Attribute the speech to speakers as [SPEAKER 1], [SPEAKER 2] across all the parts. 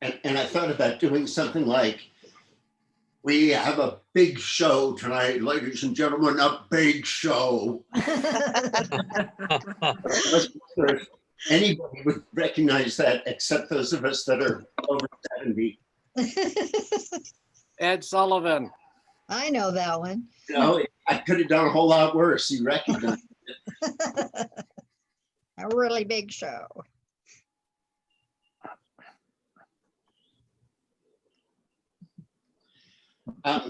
[SPEAKER 1] And I thought about doing something like, we have a big show tonight, ladies and gentlemen, a big show. Anybody would recognize that except those of us that are over 70.
[SPEAKER 2] Ed Sullivan.
[SPEAKER 3] I know that one.
[SPEAKER 1] You know, I could have done a whole lot worse. You recognize it.
[SPEAKER 3] A really big show.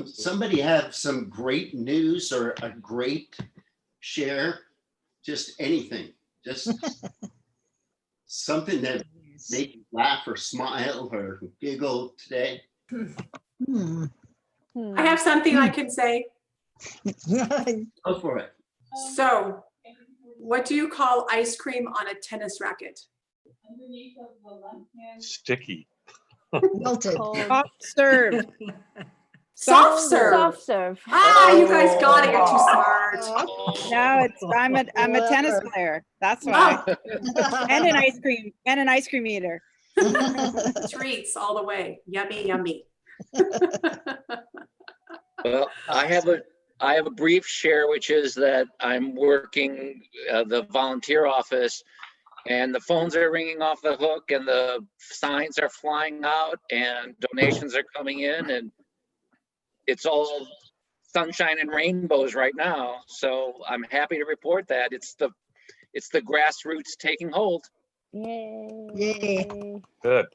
[SPEAKER 1] Somebody have some great news or a great share? Just anything, just something that made you laugh or smile or giggle today.
[SPEAKER 3] Hmm.
[SPEAKER 4] I have something I can say.
[SPEAKER 1] Go for it.
[SPEAKER 4] So, what do you call ice cream on a tennis racket?
[SPEAKER 5] Sticky.
[SPEAKER 3] Melted.
[SPEAKER 6] Soft serve.
[SPEAKER 4] Soft serve.
[SPEAKER 7] Soft serve.
[SPEAKER 4] Ah, you guys got it. You're too smart.
[SPEAKER 6] No, it's I'm a tennis player. That's why.
[SPEAKER 4] Oh,
[SPEAKER 6] And an ice cream eater.
[SPEAKER 4] treats all the way. Yummy, yummy.
[SPEAKER 2] Well, I have a brief share, which is that I'm working the volunteer office, and the phones are ringing off the hook, and the signs are flying out, and donations are coming in, and it's all sunshine and rainbows right now. So I'm happy to report that it's the grassroots taking hold.
[SPEAKER 7] Yay.
[SPEAKER 3] Yay.
[SPEAKER 5] Good.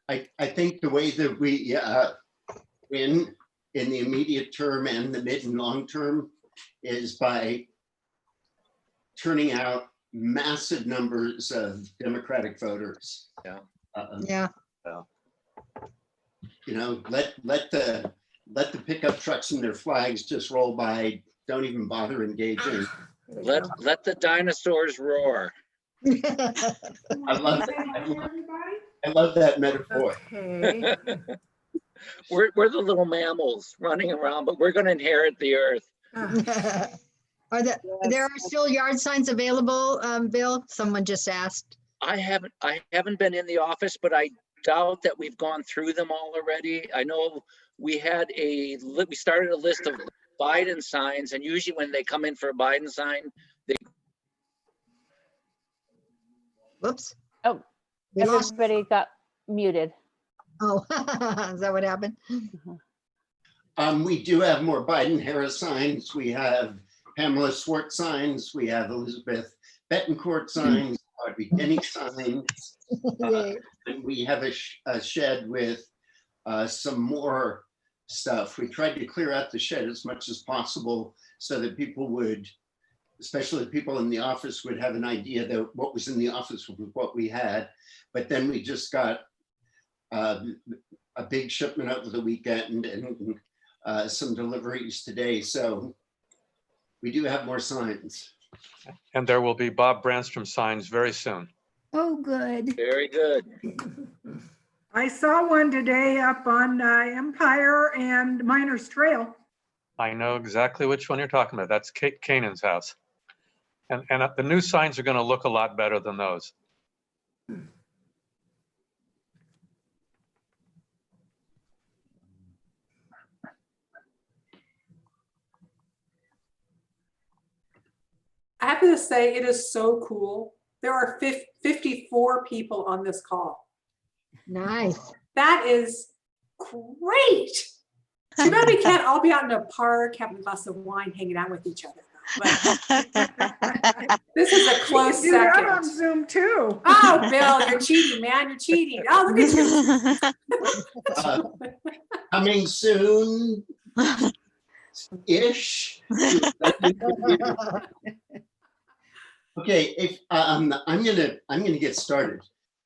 [SPEAKER 1] I think the way that we win in the immediate term and the mid and long term is by turning out massive numbers of Democratic voters.
[SPEAKER 2] Yeah.
[SPEAKER 3] Yeah.
[SPEAKER 1] You know, let the pickup trucks and their flags just roll by. Don't even bother engaging.
[SPEAKER 2] Let the dinosaurs roar.
[SPEAKER 1] I love that. I love that metaphor.
[SPEAKER 8] Okay.
[SPEAKER 2] We're the little mammals running around, but we're going to inherit the earth.
[SPEAKER 3] There are still yard signs available, Bill? Someone just asked.
[SPEAKER 2] I haven't been in the office, but I doubt that we've gone through them all already. I know we started a list of Biden signs, and usually when they come in for a Biden sign,
[SPEAKER 3] Whoops.
[SPEAKER 7] Oh,
[SPEAKER 3] We lost.
[SPEAKER 7] everybody got muted.
[SPEAKER 3] Oh, is that what happened?
[SPEAKER 1] We do have more Biden-Harris signs. We have Pamela Swart signs. We have Elizabeth Bettencourt signs, Audrey Denny signs.
[SPEAKER 3] Yay.
[SPEAKER 1] And we have a shed with some more stuff. We tried to clear out the shed as much as possible so that people would, especially people in the office, would have an idea that what was in the office was what we had. But then we just got a big shipment over the weekend and some deliveries today. So we do have more signs.
[SPEAKER 5] And there will be Bob Brandstrom signs very soon.
[SPEAKER 8] Oh, good.
[SPEAKER 2] very good.
[SPEAKER 8] I saw one today up on Empire and Miners Trail.
[SPEAKER 5] I know exactly which one you're talking about. That's Kate Canaan's house. And the new signs are going to look a lot better than those.
[SPEAKER 4] I have to say, it is so cool. There are 54 people on this call.
[SPEAKER 3] Nice.
[SPEAKER 4] That is great. Too bad we can't all be out in a park, having a glass of wine, hanging out with each other. But this is a close
[SPEAKER 8] You can do that on
[SPEAKER 4] second.
[SPEAKER 8] Zoom too.
[SPEAKER 4] Oh, Bill, you're cheating, man. You're cheating. Oh, look at you.
[SPEAKER 1] Coming soon ish. Okay, if I'm gonna get started.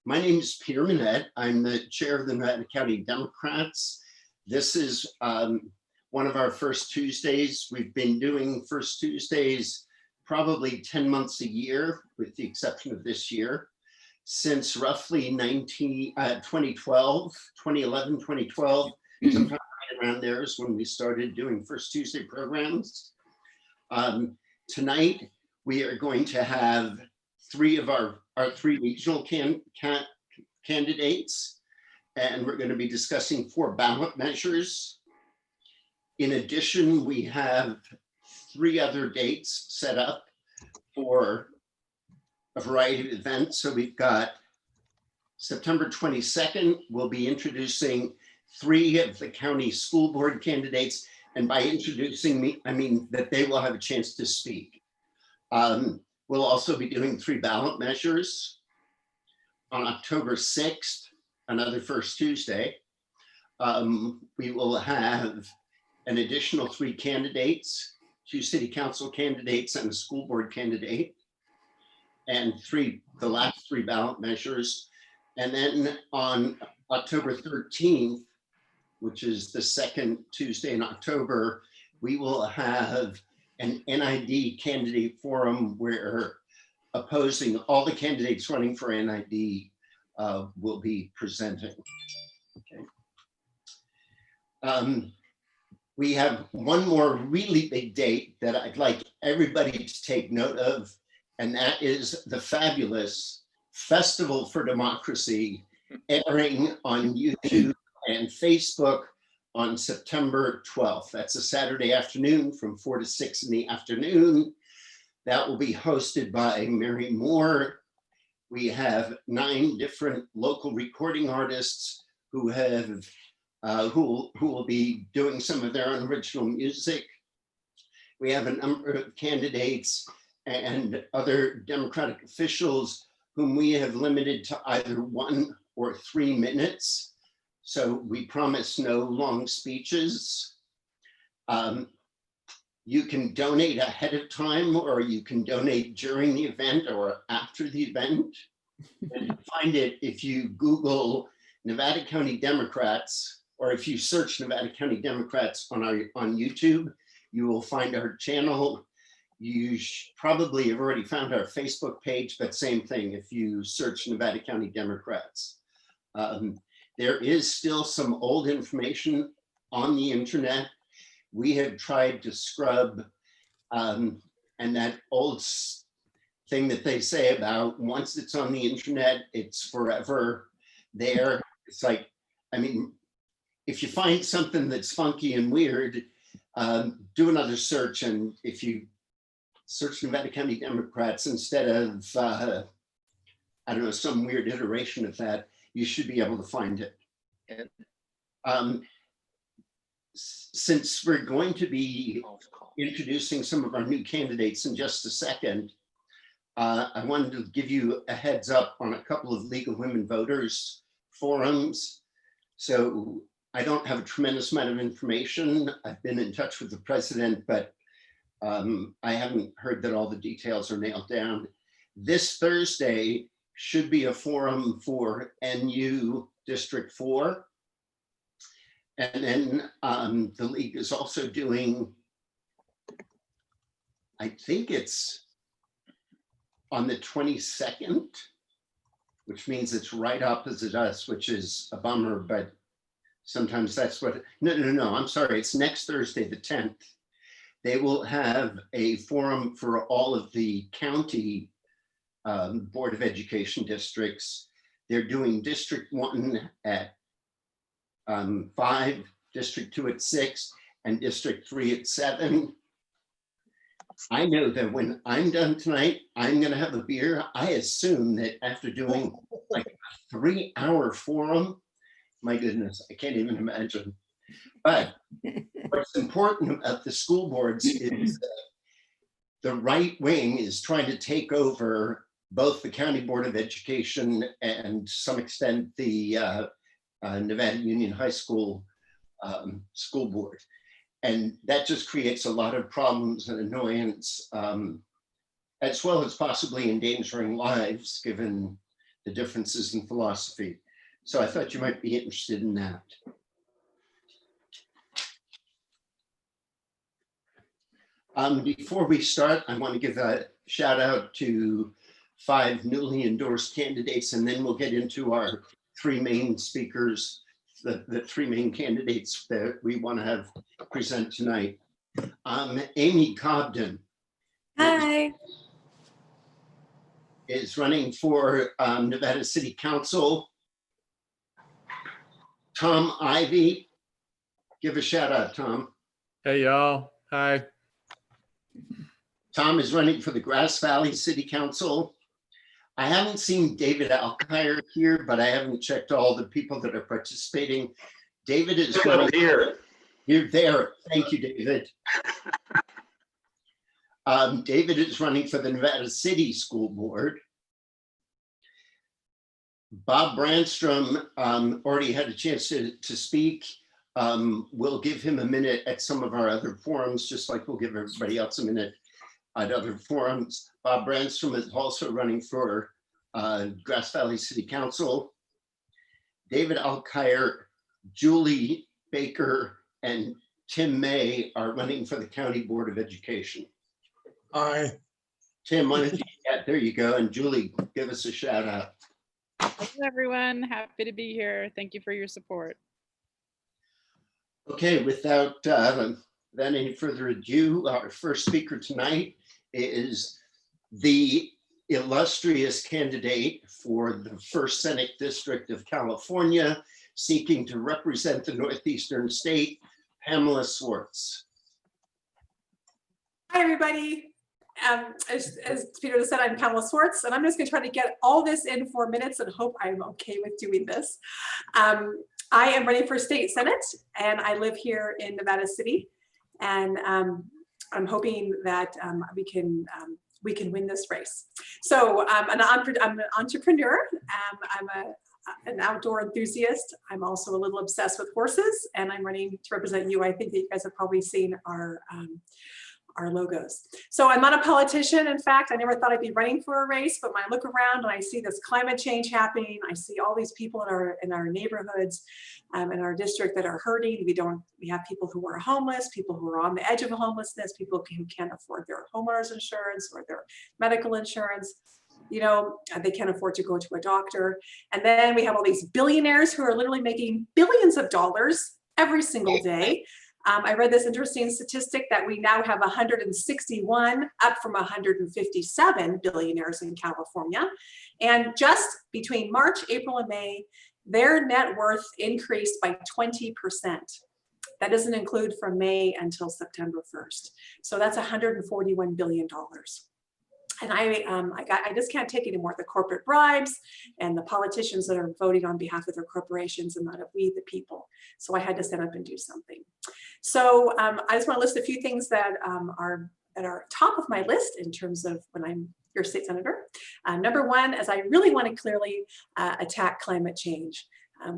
[SPEAKER 1] My name is Peter Manette. I'm the chair of the Nevada County Democrats. This is one of our first Tuesdays. We've been doing first Tuesdays probably 10 months a year, with the exception of this year, since roughly 2012, 2011, 2012, sometime right around there is when we started doing first Tuesday programs. Tonight, we are going to have three of our three regional candidates, and we're going to be discussing 4 ballot measures. In addition, we have 3 other dates set up for a variety of events. So we've got September 22nd, we'll be introducing 3 of the county school board candidates. And by introducing me, I mean that they will have a chance to speak. We'll also be doing 3 ballot measures. On October 6th, another first Tuesday, we will have an additional 3 candidates, 2 city council candidates and a school board candidate, and the last 3 ballot measures. And then on October 13th, which is the second Tuesday in October, we will have an NID candidate forum where opposing all the candidates running for NID will be presenting. Okay. We have one more really big date that I'd like everybody to take note of, and that is the fabulous Festival for Democracy airing on YouTube and Facebook on September 12th. That's a Saturday afternoon from 4 to 6 in the afternoon. That will be hosted by Mary Moore. We have 9 different local recording artists who have who will be doing some of their own original music. We have a number of candidates and other Democratic officials whom we have limited to either 1 or 3 minutes. So we promise no long speeches. You can donate ahead of time, or you can donate during the event or after the event. And you find it if you Google Nevada County Democrats, or if you search Nevada County Democrats on YouTube, you will find our channel. You probably have already found our Facebook page, but same thing if you search Nevada County Democrats. There is still some old information on the internet. We have tried to scrub, and that old thing that they say about once it's on the internet, it's forever there. It's like, I mean, if you find something that's funky and weird, do another search. And if you search Nevada County Democrats instead of, I don't know, some weird iteration of that, you should be able to find it. Since we're going to be introducing some of our new candidates in just a second, I wanted to give you a heads up on a couple of League of Women Voters forums. So I don't have a tremendous amount of information. I've been in touch with the president, but I haven't heard that all the details are nailed down. This Thursday should be a forum for NU District 4. And then the League is also doing, I think it's on the 22nd, which means it's right opposite us, which is a bummer, but sometimes that's what, no, I'm sorry, it's next Thursday, the 10th. They will have a forum for all of the county Board of Education districts. They're doing District 1 at 5, District 2 at 6, and District 3 at 7. I know that when I'm done tonight, I'm going to have a beer. I assume that after doing like a 3-hour forum, my goodness, I can't even imagine. But what's important about the school boards is that the right wing is trying to take over both the County Board of Education and to some extent the Nevada Union High School school board. And that just creates a lot of problems and annoyance, as well as possibly endangering lives given the differences in philosophy. So I thought you might be interested in that. Before we start, I want to give a shout out to 5 newly endorsed candidates, and then we'll get into our 3 main speakers, the 3 main candidates that we want to have present tonight. Amy Cobden.
[SPEAKER 4] Hi.
[SPEAKER 1] Is running for Nevada City Council. Tom Ivy. Give a shout out, Tom.
[SPEAKER 9] Hey, y'all. Hi.
[SPEAKER 1] Tom is running for the Grass Valley City Council. I haven't seen David Alkire here, but I haven't checked all the people that are participating. David is running here. You're there. Thank you, David. David is running for the Nevada City School Board. Bob Brandstrom already had a chance to speak. We'll give him a minute at some of our other forums, just like we'll give everybody else a minute at other forums. Bob Brandstrom is also running for Grass Valley City Council. David Alkire, Julie Baker, and Tim May are running for the County Board of Education.
[SPEAKER 9] Hi.
[SPEAKER 1] Tim, why don't you, yeah, there you go. And Julie, give us a shout out.
[SPEAKER 6] Hello, everyone. Happy to be here. Thank you for your support.
[SPEAKER 1] Okay, without any further ado, our first speaker tonight is the illustrious candidate for the 1st Senate District of California, seeking to represent the Northeastern state, Pamela Swartz.
[SPEAKER 4] Hi, everybody. As Peter just said, I'm Pamela Swartz, and I'm just going to try to get all this in 4 minutes and hope I'm okay with doing this. I am running for state senate, and I live here in Nevada City, and I'm hoping that we can win this race. So I'm an entrepreneur. I'm an outdoor enthusiast. I'm also a little obsessed with horses, and I'm running to represent you. I think that you guys have probably seen our logos. So I'm not a politician. In fact, I never thought I'd be running for a race, but when I look around and I see this climate change happening, I see all these people in our neighborhoods, in our district that are hurting. We have people who are homeless, people who are on the edge of homelessness, people who can't afford their homeowners insurance or their medical insurance. You know, they can't afford to go to a doctor. And then we have all these billionaires who are literally making billions of dollars every single day. I read this interesting statistic that we now have 161, up from 157 billionaires in California. And just between March, April, and May, their net worth increased by 20%. That doesn't include from May until September 1st. So that's $141 billion. And I just can't take anymore the corporate bribes and the politicians that are voting on behalf of their corporations and not of we the people. So I had to stand up and do something. So I just want to list a few things that are top of my list in terms of when I'm your state senator. Number one, is I really want to clearly attack climate change.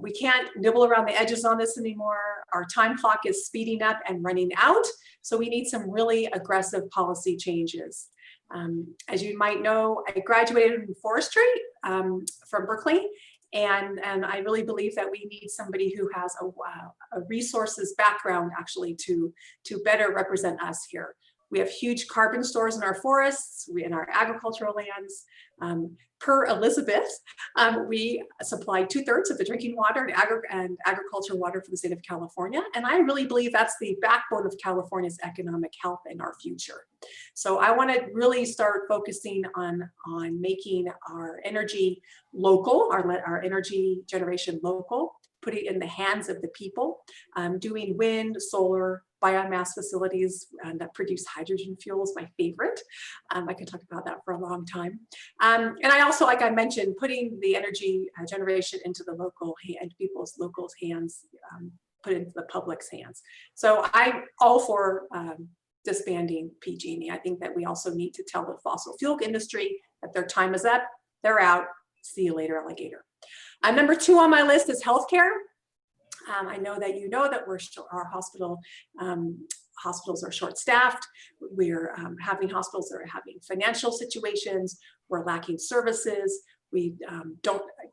[SPEAKER 4] We can't nibble around the edges on this anymore. Our time clock is speeding up and running out. So we need some really aggressive policy changes. As you might know, I graduated in forestry from Berkeley, and I really believe that we need somebody who has a resources background actually to better represent us here. We have huge carbon stores in our forests, in our agricultural lands. Per Elizabeth, we supply 2/3 of the drinking water and agricultural water for the state of California. And I really believe that's the backbone of California's economic health and our future. So I want to really start focusing on making our energy local, our energy generation local, put it in the hands of the people, doing wind, solar, biomass facilities that produce hydrogen fuel is my favorite. I could talk about that for a long time. And I also, like I mentioned, putting the energy generation into the people's hands, put it into the public's hands. So I'm all for disbanding PG&E. I think that we also need to tell the fossil fuel industry that their time is up, they're out, see you later, alligator. Number 2 on my list is healthcare. I know that you know that our hospitals are short-staffed. We're having hospitals that are having financial situations. We're lacking services. We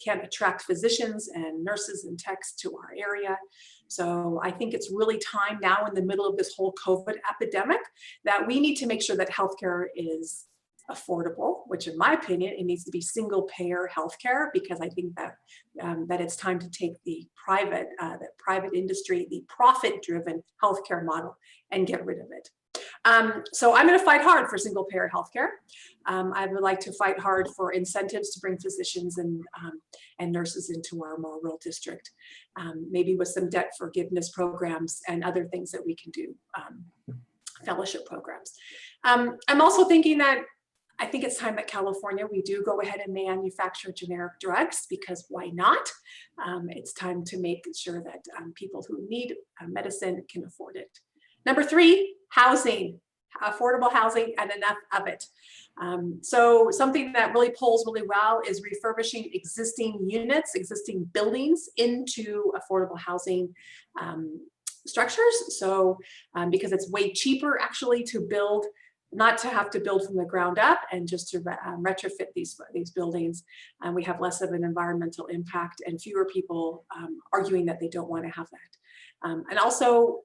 [SPEAKER 4] can't attract physicians and nurses and techs to our area. So I think it's really time now in the middle of this whole COVID epidemic that we need to make sure that healthcare is affordable, which in my opinion, it needs to be single payer healthcare, because I think that that it's time to take the private industry, the profit driven healthcare model, and get rid of it. So I'm going to fight hard for single payer healthcare. I would like to fight hard for incentives to bring physicians and nurses into our more rural district, maybe with some debt forgiveness programs and other things that we can do, fellowship programs. I'm also thinking that I think it's time that California, we do go ahead and manufacture generic drugs, because why not? It's time to make sure that people who need medicine can afford it. Number 3, housing, affordable housing, and enough of it. So something that really pulls really well is refurbishing existing units, existing buildings into affordable housing structures. So because it's way cheaper actually to build, not to have to build from the ground up, and just to retrofit these buildings. We have less of an environmental impact and fewer people arguing that they don't want to have that. And also,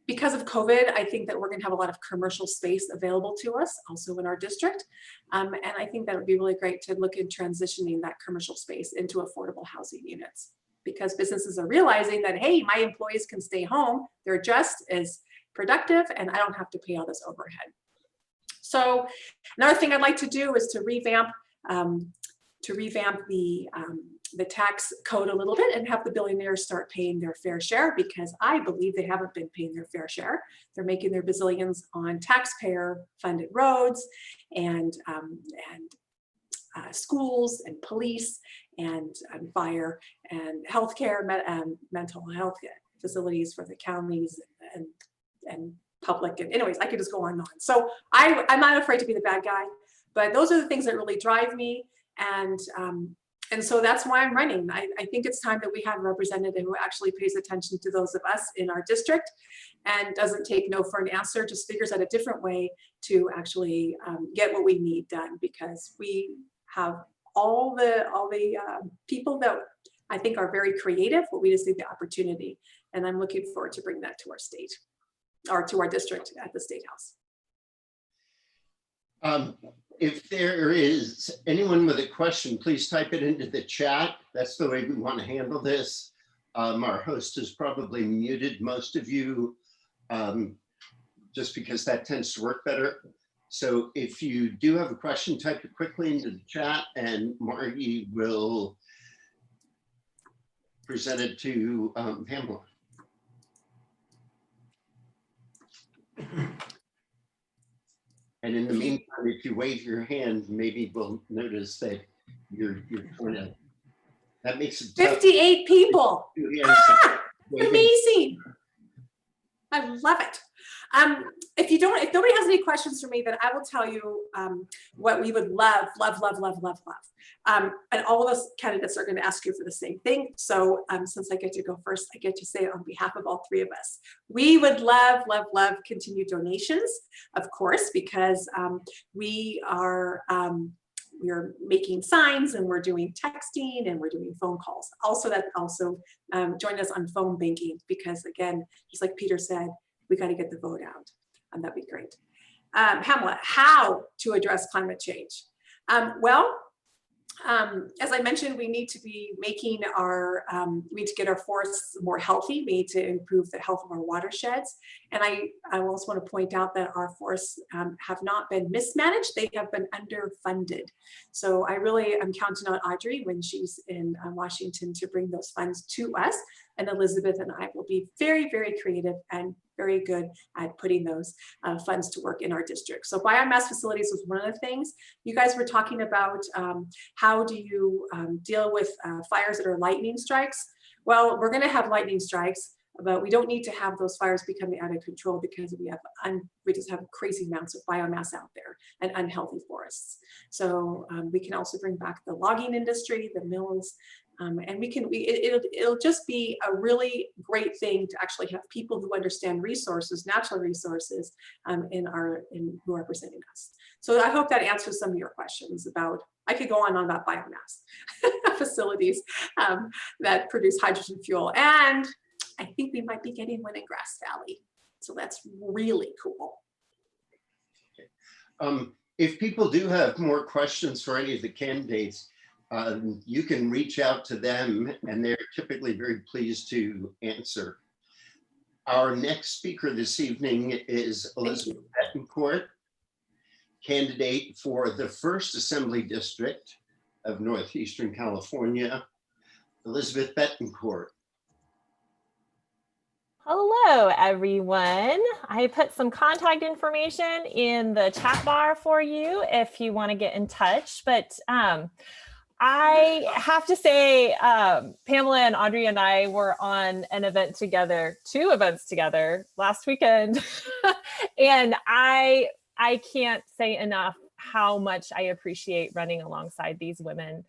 [SPEAKER 4] because of COVID, I think that we're going to have a lot of commercial space available to us also in our district. And I think that would be really great to look at transitioning that commercial space into affordable housing units, because businesses are realizing that, hey, my employees can stay home, they're just as productive, and I don't have to pay all this overhead. So another thing I'd like to do is to revamp the tax code a little bit and have the billionaires start paying their fair share, because I believe they haven't been paying their fair share. They're making their bazillions on taxpayer-funded roads and schools and police and fire and healthcare, mental health facilities for the counties and public. And anyways, I could just go on and on. So I'm not afraid to be the bad guy, but those are the things that really drive me. And so that's why I'm running. I think it's time that we have a representative who actually pays attention to those of us in our district and doesn't take no for an answer, just figures out a different way to actually get what we need done, because we have all the people that I think are very creative, but we just need the opportunity. And I'm looking forward to bring that to our state, or to our district at the State House.
[SPEAKER 1] If there is anyone with a question, please type it into the chat. That's the way we want to handle this. Our host has probably muted most of you just because that tends to work better. So if you do have a question, type it quickly into the chat and Margie will present it to Pamela. And in the meantime, if you wave your hand, maybe we'll notice that you're trying to, that makes it tough.
[SPEAKER 4] 58 people. Ah, amazing. I love it. If nobody has any questions for me, then I will tell you what we would love. And all of us candidates are going to ask you for the same thing. So since I get to go first, I get to say it on behalf of all 3 of us. We would love continued donations, of course, because we're making signs and we're doing texting and we're doing phone calls. Also, join us on phone banking, because again, just like Peter said, we got to get the vote out, and that'd be great. Pamela, how to address climate change? As I mentioned, we need to be making we need to get our forests more healthy. We need to improve the health of our watersheds. And I also want to point out that our forests have not been mismanaged. They have been underfunded. So I really am counting on Audrey when she's in Washington to bring those funds to us. And Elizabeth and I will be very, very creative and very good at putting those funds to work in our district. So biomass facilities was one of the things. You guys were talking about how do you deal with fires that are lightning strikes? Well, we're going to have lightning strikes, but we don't need to have those fires becoming out of control, because we just have crazy amounts of biomass out there and unhealthy forests. So we can also bring back the logging industry, the mills, and it'll just be a really great thing to actually have people who understand resources, natural resources, who are representing us. So I hope that answers some of your questions about. I could go on about biomass facilities that produce hydrogen fuel, and I think we might be getting one in Grass Valley. So that's really cool.
[SPEAKER 1] If people do have more questions for any of the candidates, you can reach out to them and they're typically very pleased to answer. Our next speaker this evening is Elizabeth Bettencourt, candidate for the 1st Assembly District of Northeastern California. Elizabeth Bettencourt.
[SPEAKER 10] Hello, everyone. I put some contact information in the chat bar for you if you want to get in touch. But I have to say, Pamela and Audrey and I were on an event together, 2 events together last weekend. And I can't say enough how much I appreciate running alongside these women,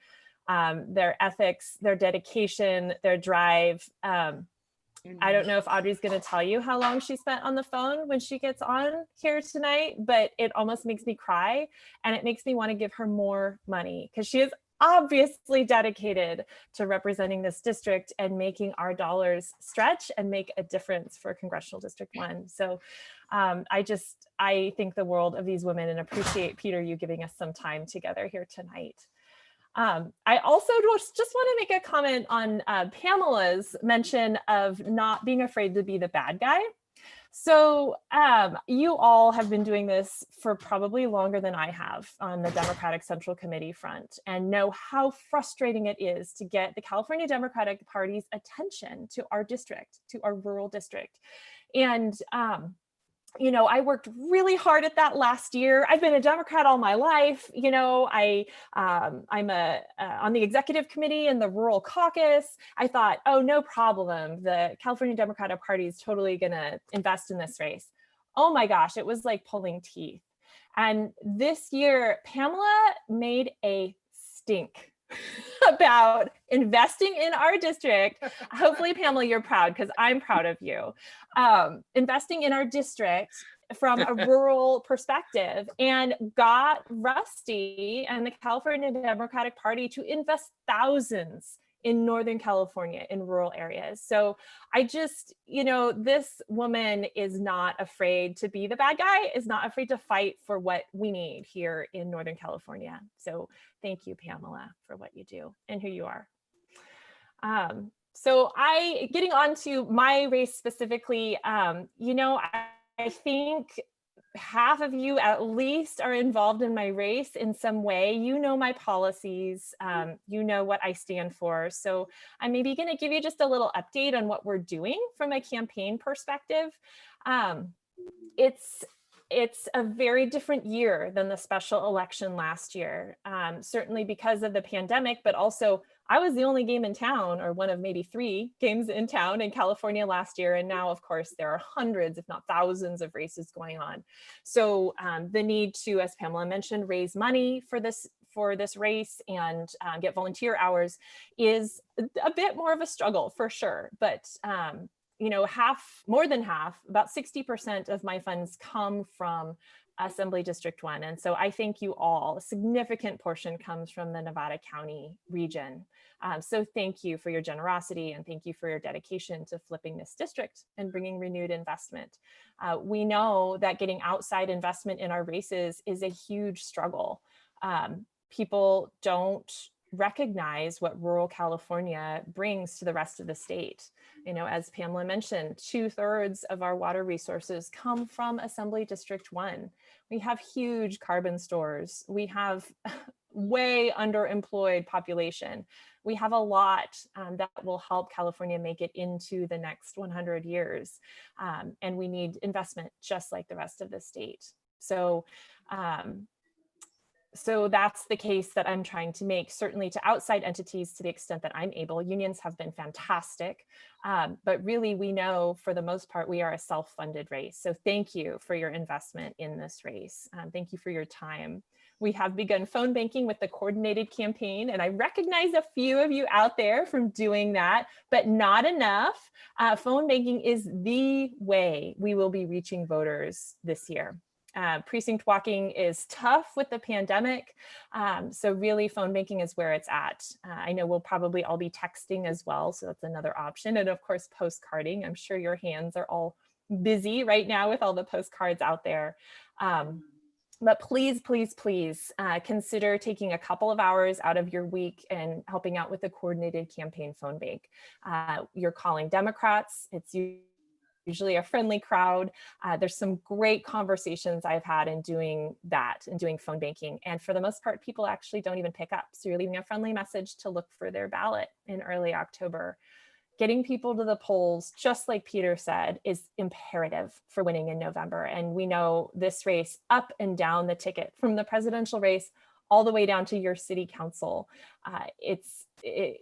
[SPEAKER 10] their ethics, their dedication, their drive. I don't know if Audrey's going to tell you how long she spent on the phone when she gets on here tonight, but it almost makes me cry, and it makes me want to give her more money because she is obviously dedicated to representing this district and making our dollars stretch and make a difference for Congressional District 1. So I think the world of these women and appreciate, Peter, you giving us some time together here tonight. I also just want to make a comment on Pamela's mention of not being afraid to be the bad guy. So you all have been doing this for probably longer than I have on the Democratic Central Committee front, and know how frustrating it is to get the California Democratic Party's attention to our district, to our rural district. And you know, I worked really hard at that last year. I've been a Democrat all my life. You know, I'm on the executive committee in the rural caucus. I thought, oh, no problem. The California Democratic Party is totally going to invest in this race. Oh my gosh, it was like pulling teeth. And this year, Pamela made a stink about investing in our district. Hopefully, Pamela, you're proud because I'm proud of you. Investing in our district from a rural perspective, and got Rusty and the California Democratic Party to invest thousands in Northern California in rural areas. So I just, you know, this woman is not afraid to be the bad guy, is not afraid to fight for what we need here in Northern California. So thank you, Pamela, for what you do and who you are. So getting on to my race specifically, you know, I think half of you at least are involved in my race in some way. You know my policies, you know what I stand for. So I'm maybe going to give you just a little update on what we're doing from a campaign perspective. It's a very different year than the special election last year, certainly because of the pandemic, but also I was the only game in town, or one of maybe 3 games in town in California last year. And now, of course, there are hundreds, if not thousands of races going on. So the need to, as Pamela mentioned, raise money for this race and get volunteer hours is a bit more of a struggle for sure. But you know, more than half, about 60% of my funds come from Assembly District 1. And so I thank you all. A significant portion comes from the Nevada County region. So thank you for your generosity, and thank you for your dedication to flipping this district and bringing renewed investment. We know that getting outside investment in our races is a huge struggle. People don't recognize what rural California brings to the rest of the state. You know, as Pamela mentioned, 2/3 of our water resources come from Assembly District 1. We have huge carbon stores. We have way underemployed population. We have a lot that will help California make it into the next 100 years. And we need investment just like the rest of the state. So that's the case that I'm trying to make, certainly to outside entities to the extent that I'm able. Unions have been fantastic, but really we know for the most part we are a self-funded race. So thank you for your investment in this race. Thank you for your time. We have begun phone banking with the coordinated campaign, and I recognize a few of you out there from doing that, but not enough. Phone banking is the way we will be reaching voters this year. Precinct walking is tough with the pandemic. So really phone banking is where it's at. I know we'll probably all be texting as well. So that's another option. And of course, postcarding. I'm sure your hands are all busy right now with all the postcards out there. But please, please, please consider taking a couple of hours out of your week and helping out with the coordinated campaign phone bank. You're calling Democrats. It's usually a friendly crowd. There's some great conversations I've had in doing that and doing phone banking. And for the most part, people actually don't even pick up. So you're leaving a friendly message to look for their ballot in early October. Getting people to the polls, just like Peter said, is imperative for winning in November. And we know this race up and down the ticket, from the presidential race all the way down to your city council, it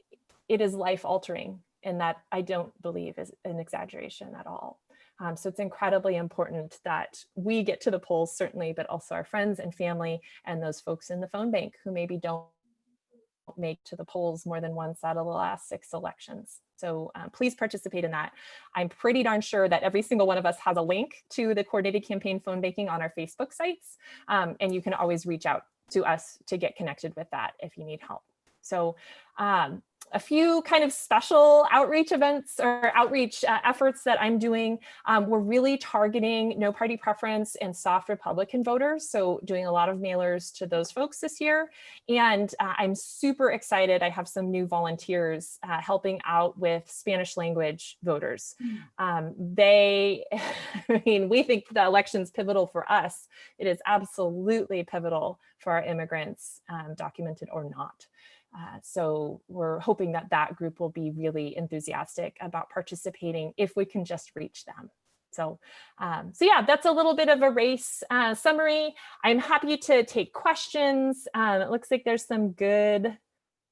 [SPEAKER 10] is life altering. And that I don't believe is an exaggeration at all. So it's incredibly important that we get to the polls, certainly, but also our friends and family and those folks in the phone bank who maybe don't make to the polls more than once out of the last 6 elections. So please participate in that. I'm pretty darn sure that every single one of us has a link to the coordinated campaign phone banking on our Facebook sites. And you can always reach out to us to get connected with that if you need help. So a few kind of special outreach events or outreach efforts that I'm doing. We're really targeting no party preference and soft Republican voters. So doing a lot of mailers to those folks this year. And I'm super excited. I have some new volunteers helping out with Spanish language voters. I mean, we think the election's pivotal for us. It is absolutely pivotal for our immigrants, documented or not. So we're hoping that that group will be really enthusiastic about participating if we can just reach them. So yeah, that's a little bit of a race summary. I'm happy to take questions. It looks like there's some good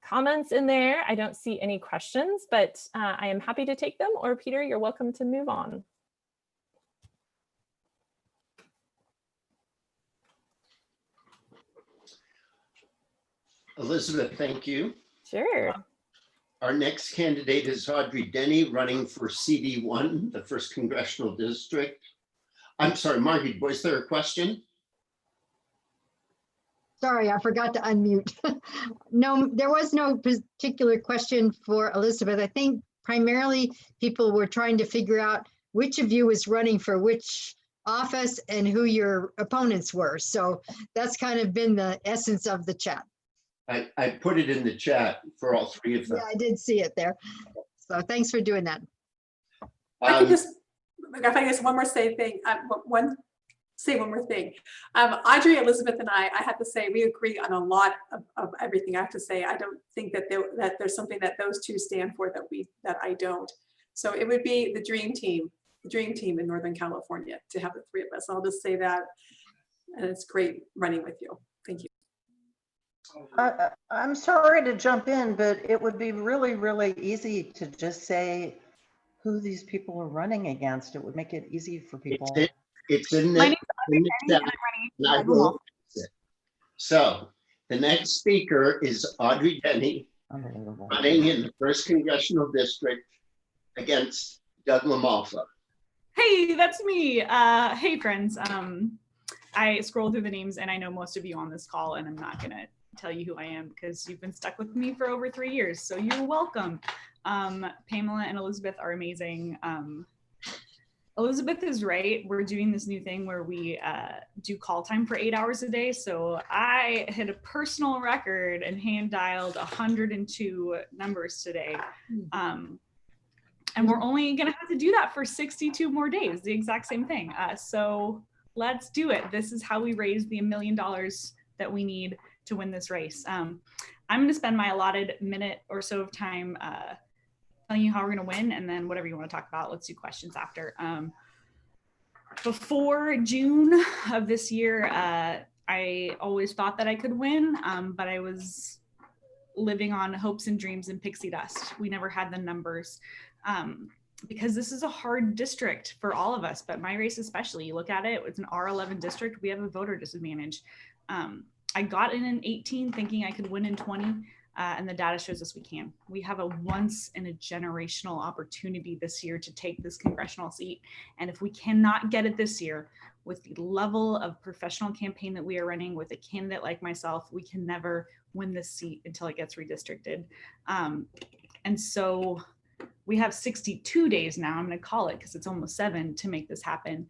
[SPEAKER 10] comments in there. I don't see any questions, but I am happy to take them. Or Peter, you're welcome to move on.
[SPEAKER 1] Elizabeth, thank you.
[SPEAKER 10] Sure.
[SPEAKER 1] Our next candidate is Audrey Denny, running for CD1, the 1st Congressional District. I'm sorry, Margie, was there a question?
[SPEAKER 3] Sorry, I forgot to unmute. No, there was no particular question for Elizabeth. I think primarily people were trying to figure out which of you was running for which office and who your opponents were. So that's kind of been the essence of the chat.
[SPEAKER 1] I put it in the chat for all 3 of them.
[SPEAKER 3] Yeah, I did see it there. So thanks for doing that.
[SPEAKER 4] I can just, if I guess one more thing, say one more thing. Audrey, Elizabeth, and I have to say, we agree on a lot of everything I have to say. I don't think that there's something that those two stand for that I don't. So it would be the dream team in Northern California to have the 3 of us. I'll just say that, and it's great running with you. Thank you.
[SPEAKER 11] I'm sorry to jump in, but it would be really, really easy to just say who these people are running against. It would make it easy for people.
[SPEAKER 1] It's in the, chat, and I will fix it. So the next speaker is Audrey Denny, running in the 1st Congressional District against Doug LaMalfa.
[SPEAKER 12] Hey, that's me. Hey, friends. I scrolled through the names and I know most of you on this call, and I'm not going to tell you who I am because you've been stuck with me for over 3 years. So you're welcome. Pamela and Elizabeth are amazing. Elizabeth is right. We're doing this new thing where we do call time for 8 hours a day. So I hit a personal record and hand dialed 102 numbers today. And we're only going to have to do that for 62 more days, the exact same thing. So let's do it. This is how we raise the $1 million that we need to win this race. I'm going to spend my allotted minute or so of time telling you how we're going to win, and then whatever you want to talk about, let's do questions after. Before June of this year, I always thought that I could win, but I was living on hopes and dreams and pixie dust. We never had the numbers. Because this is a hard district for all of us, but my race especially. You look at it, it's an R11 district. We have a voter disadvantage. I got in 18 thinking I could win in 20, and the data shows us we can. We have a once in a generational opportunity this year to take this congressional seat. And if we cannot get it this year, with the level of professional campaign that we are running with a candidate like myself, we can never win this seat until it gets redistricted. And so we have 62 days now, I'm going to call it because it's almost 7, to make this happen.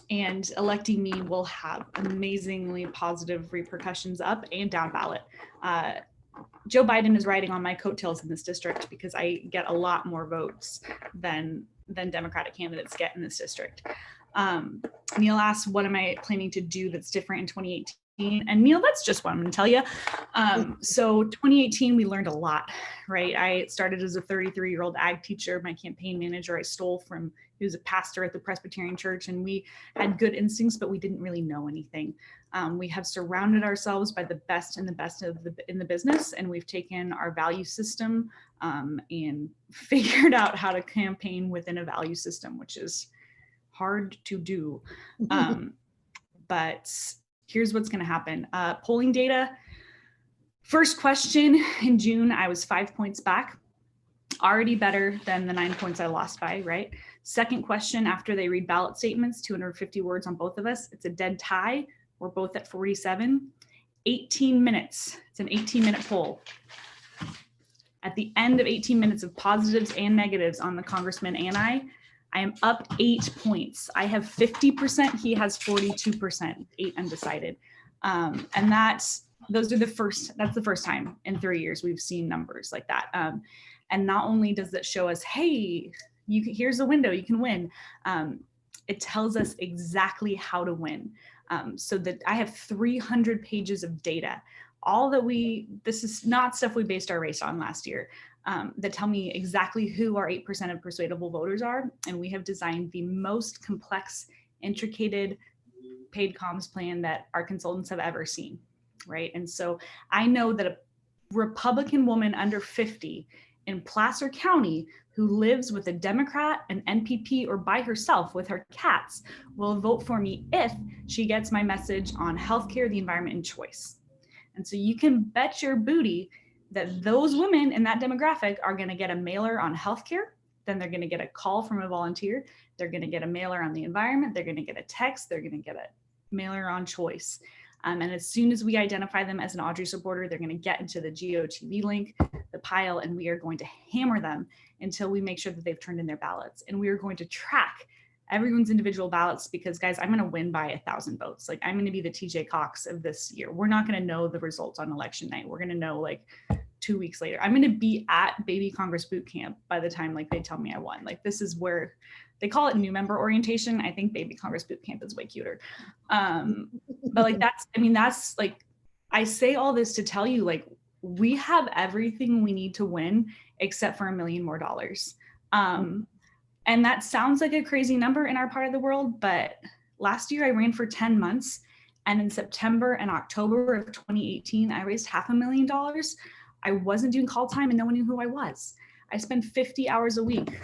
[SPEAKER 12] And electing me will have amazingly positive repercussions up and down ballot. Joe Biden is riding on my coattails in this district because I get a lot more votes than Democratic candidates get in this district. Neil asked, what am I planning to do that's different in 2018? And Neil, that's just what I'm going to tell you. So 2018, we learned a lot, right? I started as a 33-year-old ag teacher. My campaign manager, I stole from, he was a pastor at the Presbyterian Church, and we had good instincts, but we didn't really know anything. We have surrounded ourselves by the best and the best in the business, and we've taken our value system and figured out how to campaign within a value system, which is hard to do. But here's what's going to happen. Polling data. First question in June, I was 5 points back, already better than the 9 points I lost by, right? Second question, after they read ballot statements, 250 words on both of us, it's a dead tie. We're both at 47. 18 minutes. It's an 18-minute poll. At the end of 18 minutes of positives and negatives on the congressman and I am up 8 points. I have 50%, he has 42%, 8 undecided. And that's the first time in 3 years we've seen numbers like that. And not only does that show us, hey, here's a window, you can win. It tells us exactly how to win. So that I have 300 pages of data. This is not stuff we based our race on last year, that tell me exactly who our 8% of persuadable voters are. And we have designed the most complex, intricated paid comms plan that our consultants have ever seen, right? And so I know that a Republican woman under 50 in Placer County who lives with a Democrat, an NPP, or by herself with her cats will vote for me if she gets my message on healthcare, the environment, and choice. And so you can bet your booty that those women in that demographic are going to get a mailer on healthcare, then they're going to get a call from a volunteer, they're going to get a mailer on the environment, they're going to get a text, they're going to get a mailer on choice. And as soon as we identify them as an Audrey supporter, they're going to get into the GOTV link, the pile, and we are going to hammer them until we make sure that they've turned in their ballots. And we are going to track everyone's individual ballots because, guys, I'm going to win by 1,000 votes. Like, I'm going to be the TJ Cox of this year. We're not going to know the results on election night. We're going to know like 2 weeks later. I'm going to be at Baby Congress boot camp by the time like they tell me I won. Like, this is where they call it new member orientation. I think Baby Congress boot camp is way cuter. But like, that's like, I say all this to tell you, like, we have everything we need to win except for $1 million more. And that sounds like a crazy number in our part of the world, but last year I ran for 10 months. And in September and October of 2018, I raised $500,000. I wasn't doing call time and no one knew who I was. I spent 50 hours a week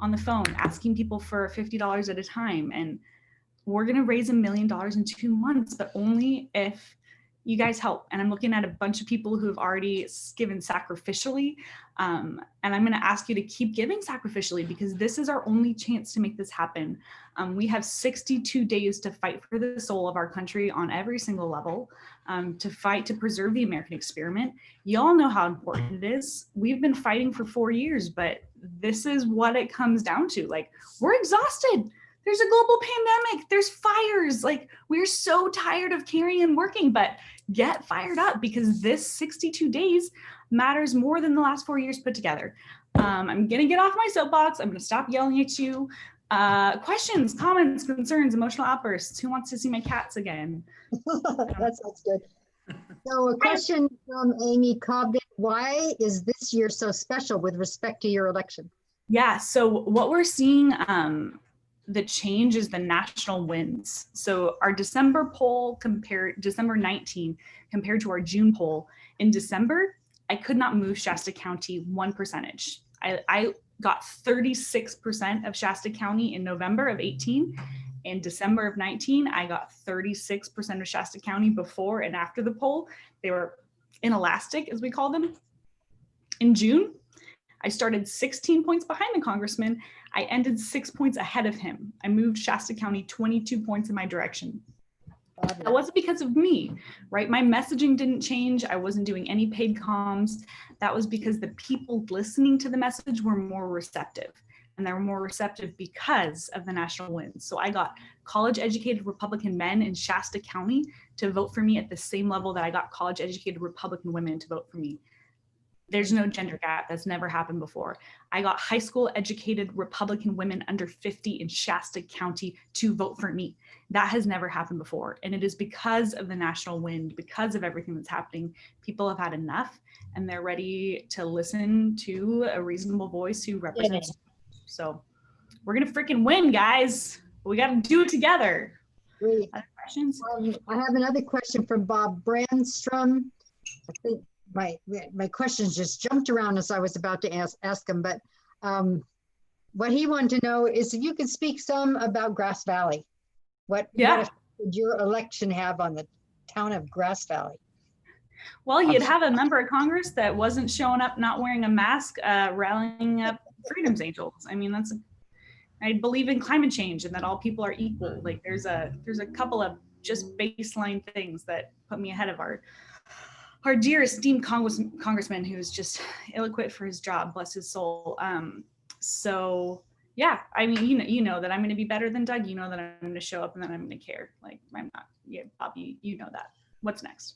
[SPEAKER 12] on the phone asking people for $50 at a time. And we're going to raise $1 million in 2 months, but only if you guys help. And I'm looking at a bunch of people who have already given sacrificially. And I'm going to ask you to keep giving sacrificially because this is our only chance to make this happen. We have 62 days to fight for the soul of our country on every single level, to fight to preserve the American experiment. Y'all know how important it is. We've been fighting for 4 years, but this is what it comes down to. Like, we're exhausted. There's a global pandemic. There's fires. Like, we're so tired of carrying and working, but get fired up because this 62 days matters more than the last 4 years put together. I'm going to get off my soapbox. I'm going to stop yelling at you. Questions, comments, concerns, emotional outbursts. Who wants to see my cats again?
[SPEAKER 3] That sounds good. So a question from Amy Cobden. Why is this year so special with respect to your election?
[SPEAKER 12] Yeah, so what we're seeing, the change is the national wins. So our December poll December 19 compared to our June poll, in December, I could not move Shasta County 1%. I got 36% of Shasta County in November of 18. In December of 19, I got 36% of Shasta County before and after the poll. They were inelastic, as we call them. In June, I started 16 points behind the congressman. I ended 6 points ahead of him. I moved Shasta County 22 points in my direction. That wasn't because of me, right? My messaging didn't change. I wasn't doing any paid comms. That was because the people listening to the message were more receptive. And they were more receptive because of the national wins. So I got college-educated Republican men in Shasta County to vote for me at the same level that I got college-educated Republican women to vote for me. There's no gender gap. That's never happened before. I got high school educated Republican women under 50 in Shasta County to vote for me. That has never happened before. And it is because of the national wind, because of everything that's happening. People have had enough and they're ready to listen to a reasonable voice who represents. So we're going to freaking win, guys. We got to do it together.
[SPEAKER 3] Great.
[SPEAKER 12] Other questions?
[SPEAKER 3] I have another question from Bob Brandstrom. I think my questions just jumped around as I was about to ask him, but what he wanted to know is if you could speak some about Grass Valley. What effect would your election have on the town of Grass Valley?
[SPEAKER 12] Well, you'd have a member of Congress that wasn't showing up, not wearing a mask, rallying up Freedom's Angels. I mean, I believe in climate change and that all people are equal. Like there's a couple of just baseline things that put me ahead of our dear esteemed congressman who's just ill-equipped for his job, bless his soul. So yeah, I mean, you know that I'm going to be better than Doug. You know that I'm going to show up and that I'm going to care. Like I'm not, yeah, Bobby, you know that. What's next?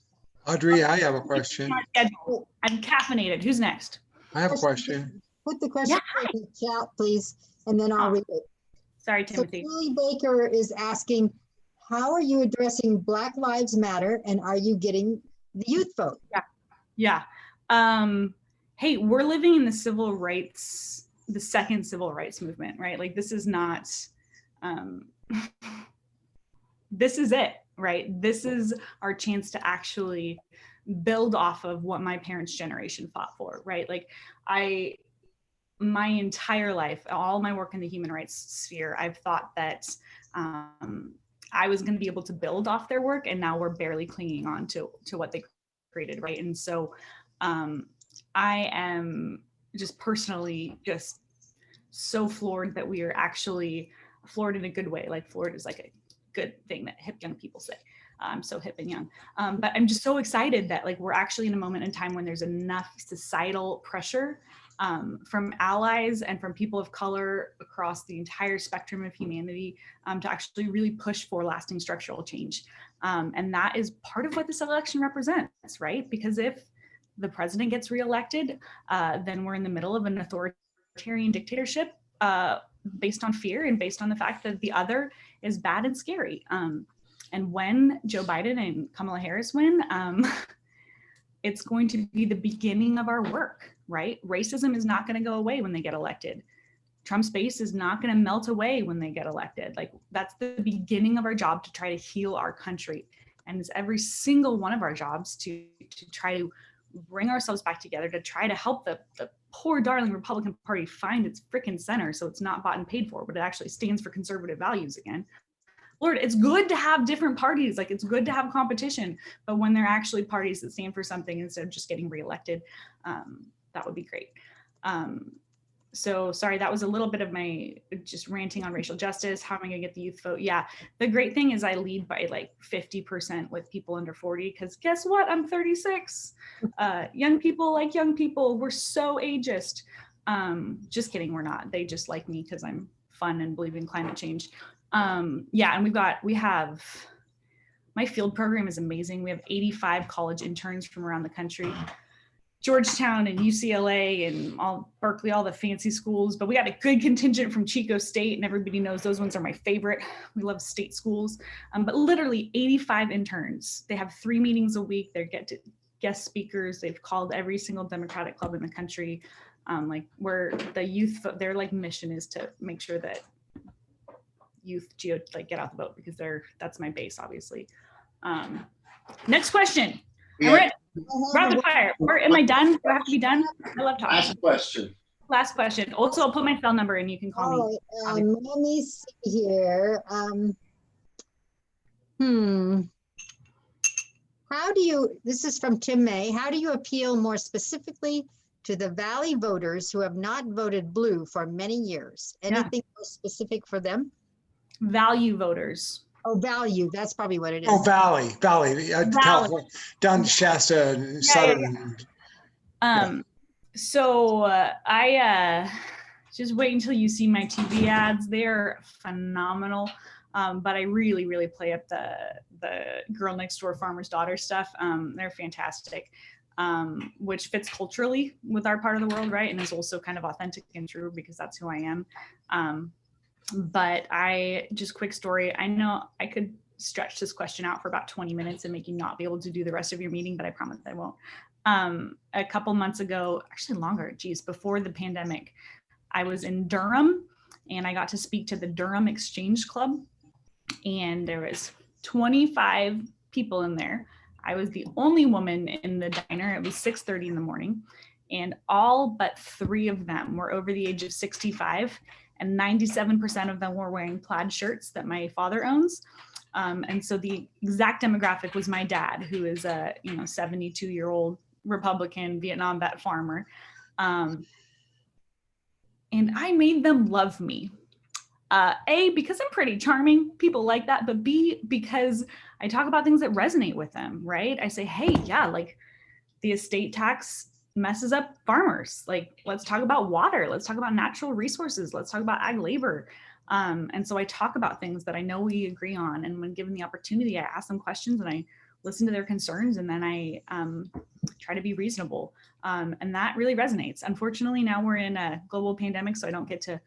[SPEAKER 9] Audrey, I have a question.
[SPEAKER 12] I'm caffeinated. Who's next?
[SPEAKER 9] I have a question.
[SPEAKER 3] Put the question in the chat, please, and then I'll read it.
[SPEAKER 12] Sorry, Timothy.
[SPEAKER 3] So Julie Baker is asking, how are you addressing Black Lives Matter and are you getting the youth vote?
[SPEAKER 12] Yeah. Hey, we're living in the civil rights, the second civil rights movement, right? Like this is not, this is it, right? This is our chance to actually build off of what my parents' generation fought for, right? Like my entire life, all my work in the human rights sphere, I've thought that I was going to be able to build off their work, and now we're barely clinging on to what they created, right? And so I am just personally just so floored that we are actually floored in a good way. Like floored is like a good thing that hip young people say. I'm so hip and young, but I'm just so excited that like we're actually in a moment in time when there's enough societal pressure from allies and from people of color across the entire spectrum of humanity to actually really push for lasting structural change. And that is part of what this election represents, right? Because if the president gets reelected, then we're in the middle of an authoritarian dictatorship based on fear and based on the fact that the other is bad and scary. And when Joe Biden and Kamala Harris win, it's going to be the beginning of our work, right? Racism is not going to go away when they get elected. Trump's base is not going to melt away when they get elected. Like that's the beginning of our job to try to heal our country. And it's every single one of our jobs to try to bring ourselves back together, to try to help the poor darling Republican Party find its frickin' center so it's not bought and paid for, but it actually stands for conservative values again. Lord, it's good to have different parties, like it's good to have competition, but when they're actually parties that stand for something instead of just getting reelected, that would be great. So sorry, that was a little bit of my just ranting on racial justice. How am I gonna get the youth vote? Yeah, the great thing is I lead by like 50% with people under 40, because guess what? I'm 36. Young people like young people, we're so ageist. Just kidding, we're not. They just like me because I'm fun and believe in climate change. Yeah, and we have, my field program is amazing. We have 85 college interns from around the country. Georgetown and UCLA and Berkeley, all the fancy schools, but we got a good contingent from Chico State, and everybody knows those ones are my favorite. We love state schools, but literally 85 interns. They have 3 meetings a week. They get to guest speakers. They've called every single Democratic club in the country. Like where the youth, their like mission is to make sure that youth like get out the vote, because that's my base, obviously. Next question. Rapid fire. Or am I done? Do I have to be done? I love talking.
[SPEAKER 1] Last question.
[SPEAKER 12] Last question. Also, I'll put my cell number and you can call me.
[SPEAKER 3] Let me see here. How do you, this is from Tim May, how do you appeal more specifically to the Valley voters who have not voted blue for many years? Anything more specific for them?
[SPEAKER 12] Value voters.
[SPEAKER 3] Oh, value. That's probably what it is.
[SPEAKER 9] Oh, Valley. California, down Shasta and Southern.
[SPEAKER 12] So I just wait until you see my TV ads. They're phenomenal. But I really, really play up the girl next door farmer's daughter stuff. They're fantastic. which fits culturally with our part of the world, right? And is also kind of authentic and true because that's who I am. But just quick story. I know I could stretch this question out for about 20 minutes and make you not be able to do the rest of your meeting, but I promise I won't. A couple months ago, actually longer, before the pandemic, I was in Durham and I got to speak to the Durham Exchange Club, and there was 25 people in there. I was the only woman in the diner. It was 6:30 in the morning, and all but 3 of them were over the age of 65, and 97% of them were wearing plaid shirts that my father owns. And so the exact demographic was my dad, who is a 72-year-old Republican Vietnam vet farmer. And I made them love me. A, because I'm pretty charming, people like that, but B, because I talk about things that resonate with them, right? I say, hey, yeah, like the estate tax messes up farmers. Like, let's talk about water. Let's talk about natural resources. Let's talk about ag labor. And so I talk about things that I know we agree on. And when given the opportunity, I ask them questions and I listen to their concerns, and then I try to be reasonable. And that really resonates. Unfortunately, now we're in a global pandemic, so I don't get to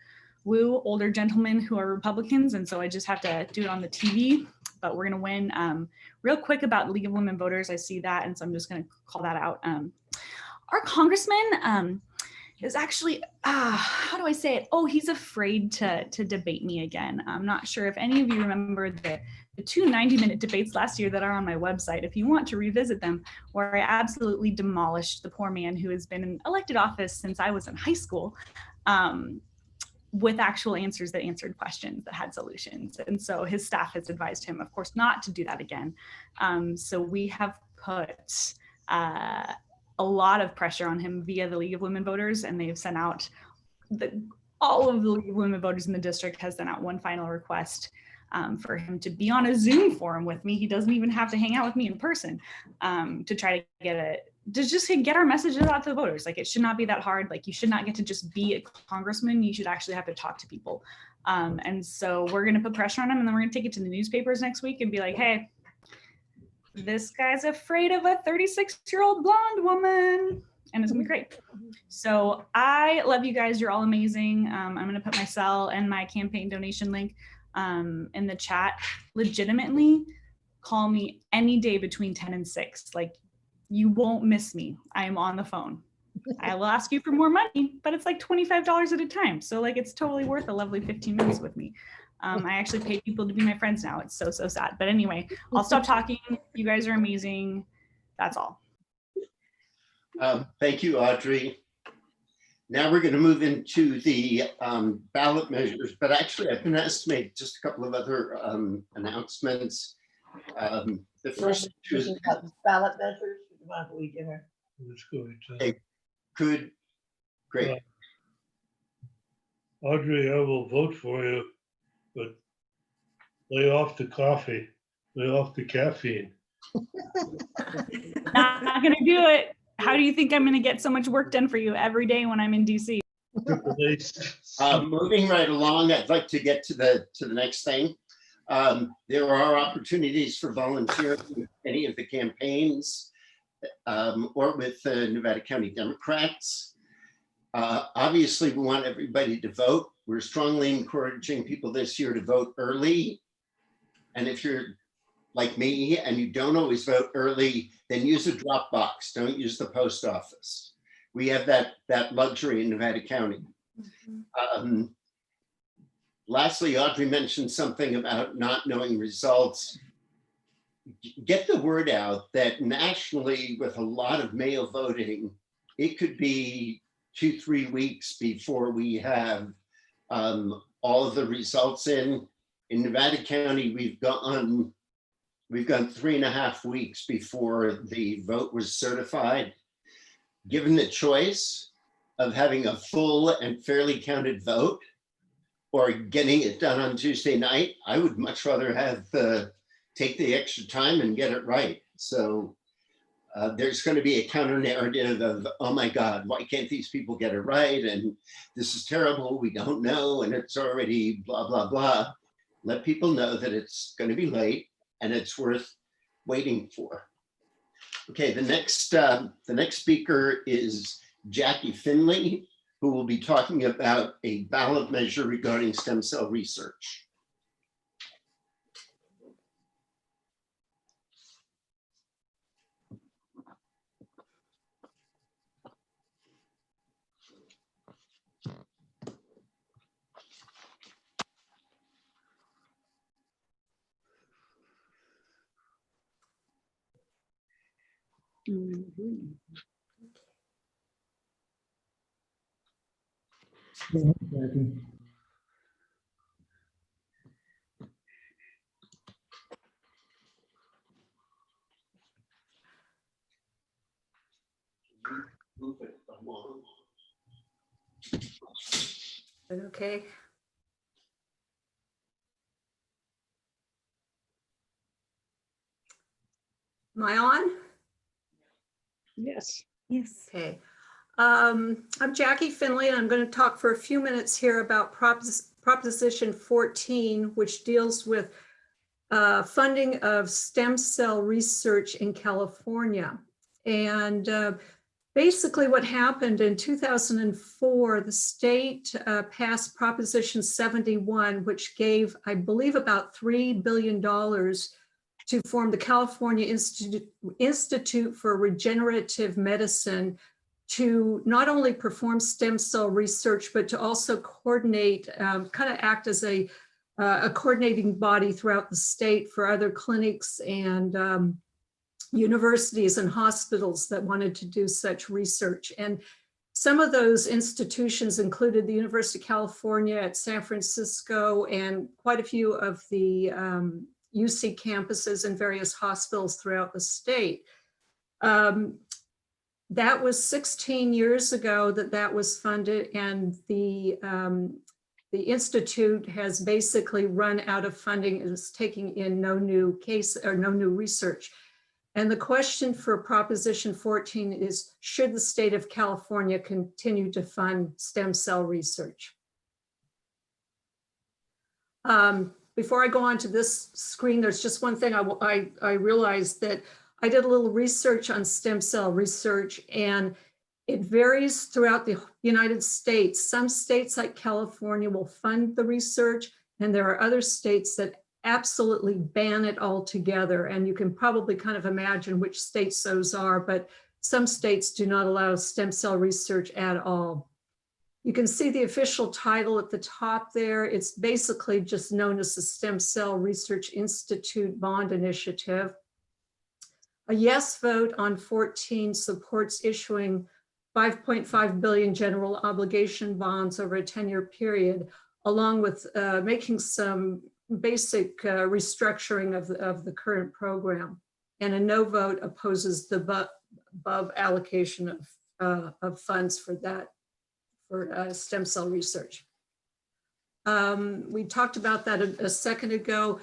[SPEAKER 12] woo older gentlemen who are Republicans. And so I just have to do it on the TV, but we're going to win. Real quick about League of Women Voters, I see that. And so I'm just going to call that out. Our congressman is actually, how do I say it? Oh, he's afraid to debate me again. I'm not sure if any of you remember the 2 90-minute debates last year that are on my website, if you want to revisit them, where I absolutely demolished the poor man who has been in elected office since I was in high school, with actual answers that answered questions, that had solutions. And so his staff has advised him, of course, not to do that again. So we have put a lot of pressure on him via the League of Women Voters, and they've sent out, all of the League of Women Voters in the district has sent out one final request for him to be on a Zoom forum with me. He doesn't even have to hang out with me in person to try to get our messages out to the voters. Like, it should not be that hard. Like, you should not get to just be a congressman. You should actually have to talk to people. And so we're going to put pressure on him, and then we're going to take it to the newspapers next week and be like, hey, this guy's afraid of a 36-year-old blonde woman, and it's gonna be great. So I love you guys. You're all amazing. I'm gonna put my cell and my campaign donation link in the chat. Legitimately, call me any day between 10 and 6. Like, you won't miss me. I am on the phone. I will ask you for more money, but it's like $25 at a time. So like, it's totally worth a lovely 15 minutes with me. I actually pay people to be my friends now. It's so sad. But anyway, I'll stop talking. You guys are amazing. That's all.
[SPEAKER 1] Thank you, Audrey. Now we're going to move into the ballot measures, but actually I've been asked to make just a couple of other announcements. The first is
[SPEAKER 13] ballot measures.
[SPEAKER 1] Okay, good, great.
[SPEAKER 14] Audrey, I will vote for you, but lay off the coffee, lay off the caffeine.
[SPEAKER 12] Not gonna do it. How do you think I'm gonna get so much work done for you every day when I'm in DC?
[SPEAKER 1] Moving right along, I'd like to get to the next thing. There are opportunities for volunteering with any of the campaigns or with the Nevada County Democrats. Obviously, we want everybody to vote. We're strongly encouraging people this year to vote early. And if you're like me and you don't always vote early, then use a drop box. Don't use the post office. We have that luxury in Nevada County. Lastly, Audrey mentioned something about not knowing results. Get the word out that nationally, with a lot of mail voting, it could be 2-3 weeks before we have all of the results in. In Nevada County, we've gone 3.5 weeks before the vote was certified. Given the choice of having a full and fairly counted vote or getting it done on Tuesday night, I would much rather have take the extra time and get it right. So there's going to be a counter narrative of, oh my God, why can't these people get it right? And this is terrible, we don't know, and it's already blah, blah, blah. Let people know that it's going to be late and it's worth waiting for. Okay, the next speaker is Jackie Finley, who will be talking about a ballot measure regarding stem cell research.
[SPEAKER 13] Okay. Am I on?
[SPEAKER 8] Yes.
[SPEAKER 13] Yes. Okay. I'm Jackie Finley, and I'm going to talk for a few minutes here about Proposition 14, which deals with funding of stem cell research in California. And basically what happened in 2004, the state passed Proposition 71, which gave, I believe, about $3 billion to form the California Institute for Regenerative Medicine to not only perform stem cell research, but to also coordinate, kind of act as a coordinating body throughout the state for other clinics and universities and hospitals that wanted to do such research. And some of those institutions included the University of California at San Francisco and quite a few of the UC campuses and various hospitals throughout the state. That was 16 years ago that was funded, and the Institute has basically run out of funding and is taking in no new case or no new research. And the question for Proposition 14 is, should the state of California continue to fund stem cell research? Before I go on to this screen, there's just one thing I realized that I did a little research on stem cell research, and it varies throughout the United States. Some states like California will fund the research, and there are other states that absolutely ban it altogether. And you can probably kind of imagine which states those are, but some states do not allow stem cell research at all. You can see the official title at the top there. It's basically just known as the Stem Cell Research Institute Bond Initiative. A yes vote on 14 supports issuing 5.5 billion general obligation bonds over a 10-year period, along with making some basic restructuring of the current program. And a no vote opposes the above allocation of funds for that, for stem cell research. We talked about that a second ago.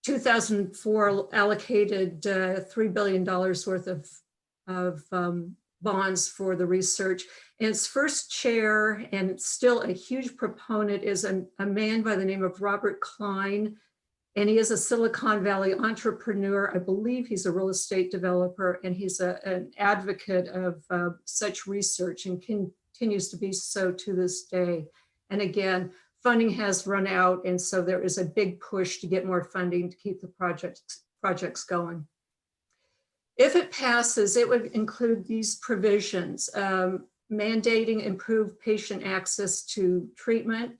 [SPEAKER 13] 2004 allocated $3 billion worth of bonds for the research. And its first chair, and still a huge proponent, is a man by the name of Robert Klein. And he is a Silicon Valley entrepreneur. I believe he's a real estate developer, and he's an advocate of such research and continues to be so to this day. And again, funding has run out, and so there is a big push to get more funding to keep the projects going. If it passes, it would include these provisions: mandating improved patient access to treatment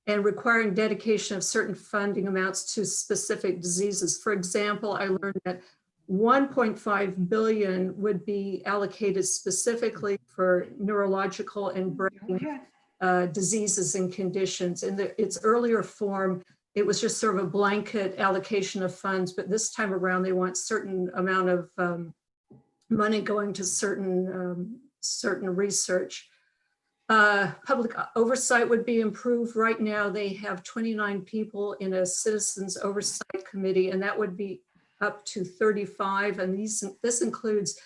[SPEAKER 13] and requiring dedication of certain funding amounts to specific diseases. For example, I learned that 1.5 billion would be allocated specifically for neurological and brain diseases and conditions. In its earlier form, it was just sort of a blanket allocation of funds, but this time around they want certain amount of money going to certain research. Public oversight would be improved. Right now they have 29 people in a citizens oversight committee, and that would be up to 35. And this includes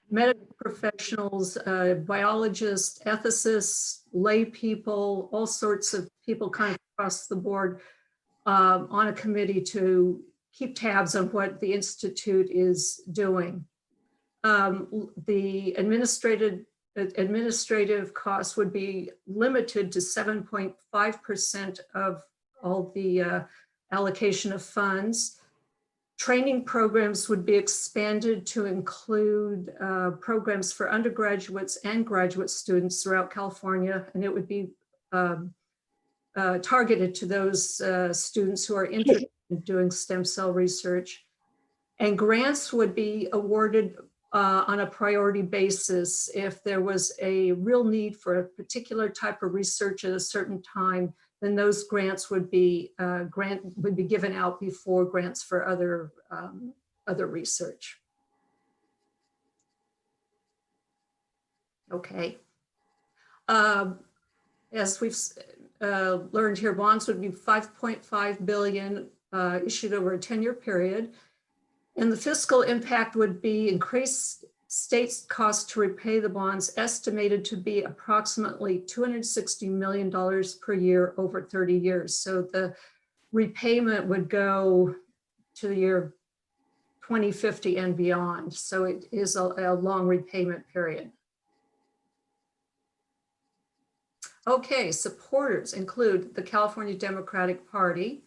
[SPEAKER 13] medical professionals, biologists, ethicists, lay people, all sorts of people kind of across the board on a committee to keep tabs on what the Institute is doing. The administrative costs would be limited to 7.5% of all the allocation of funds. Training programs would be expanded to include programs for undergraduates and graduate students throughout California, and it would be targeted to those students who are interested in doing stem cell research. And grants would be awarded on a priority basis. If there was a real need for a particular type of research at a certain time, then those grants would be given out before grants for other research. Okay. As we've learned here, bonds would be 5.5 billion issued over a 10-year period. And the fiscal impact would be increased state's cost to repay the bonds, estimated to be approximately $260 million per year over 30 years. So the repayment would go to the year 2050 and beyond. So it is a long repayment period. Okay, supporters include the California Democratic Party,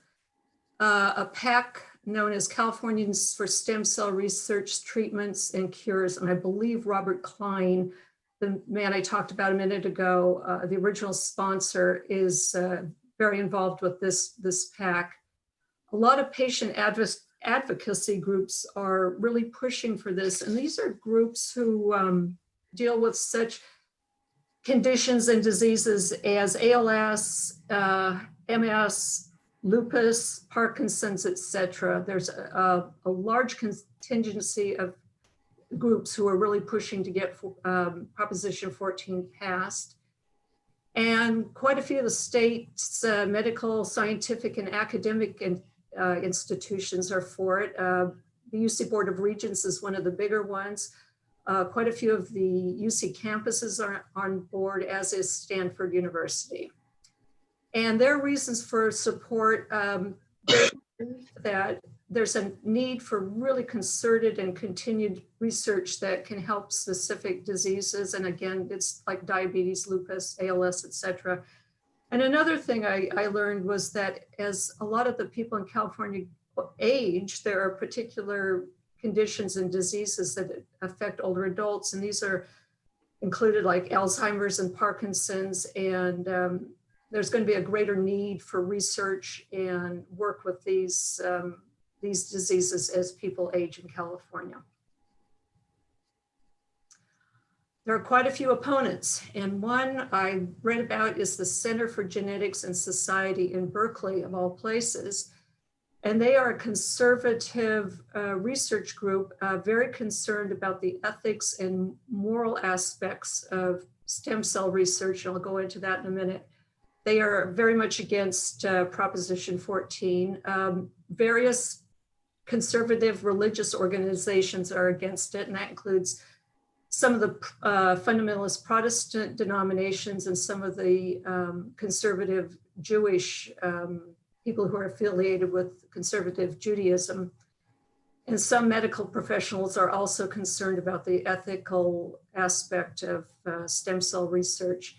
[SPEAKER 13] a PAC known as Californians for Stem Cell Research, Treatments, and Cures. And I believe Robert Klein, the man I talked about a minute ago, the original sponsor, is very involved with this PAC. A lot of patient advocacy groups are really pushing for this. And these are groups who deal with such conditions and diseases as ALS, MS, lupus, Parkinson's, etc. There's a large contingency of groups who are really pushing to get Proposition 14 passed. And quite a few of the state's medical, scientific, and academic institutions are for it. The UC Board of Regents is one of the bigger ones. Quite a few of the UC campuses are on board, as is Stanford University. And their reasons for support, that there's a need for really concerted and continued research that can help specific diseases. And again, it's like diabetes, lupus, ALS, etc. And another thing I learned was that as a lot of the people in California age, there are particular conditions and diseases that affect older adults. And these are included like Alzheimer's and Parkinson's, and there's going to be a greater need for research and work with these diseases as people age in California. There are quite a few opponents, and one I read about is the Center for Genetics and Society in Berkeley, of all places. And they are a conservative research group, very concerned about the ethics and moral aspects of stem cell research. And I'll go into that in a minute. They are very much against Proposition 14. Various conservative religious organizations are against it, and that includes some of the fundamentalist Protestant denominations and some of the conservative Jewish people who are affiliated with conservative Judaism. And some medical professionals are also concerned about the ethical aspect of stem cell research.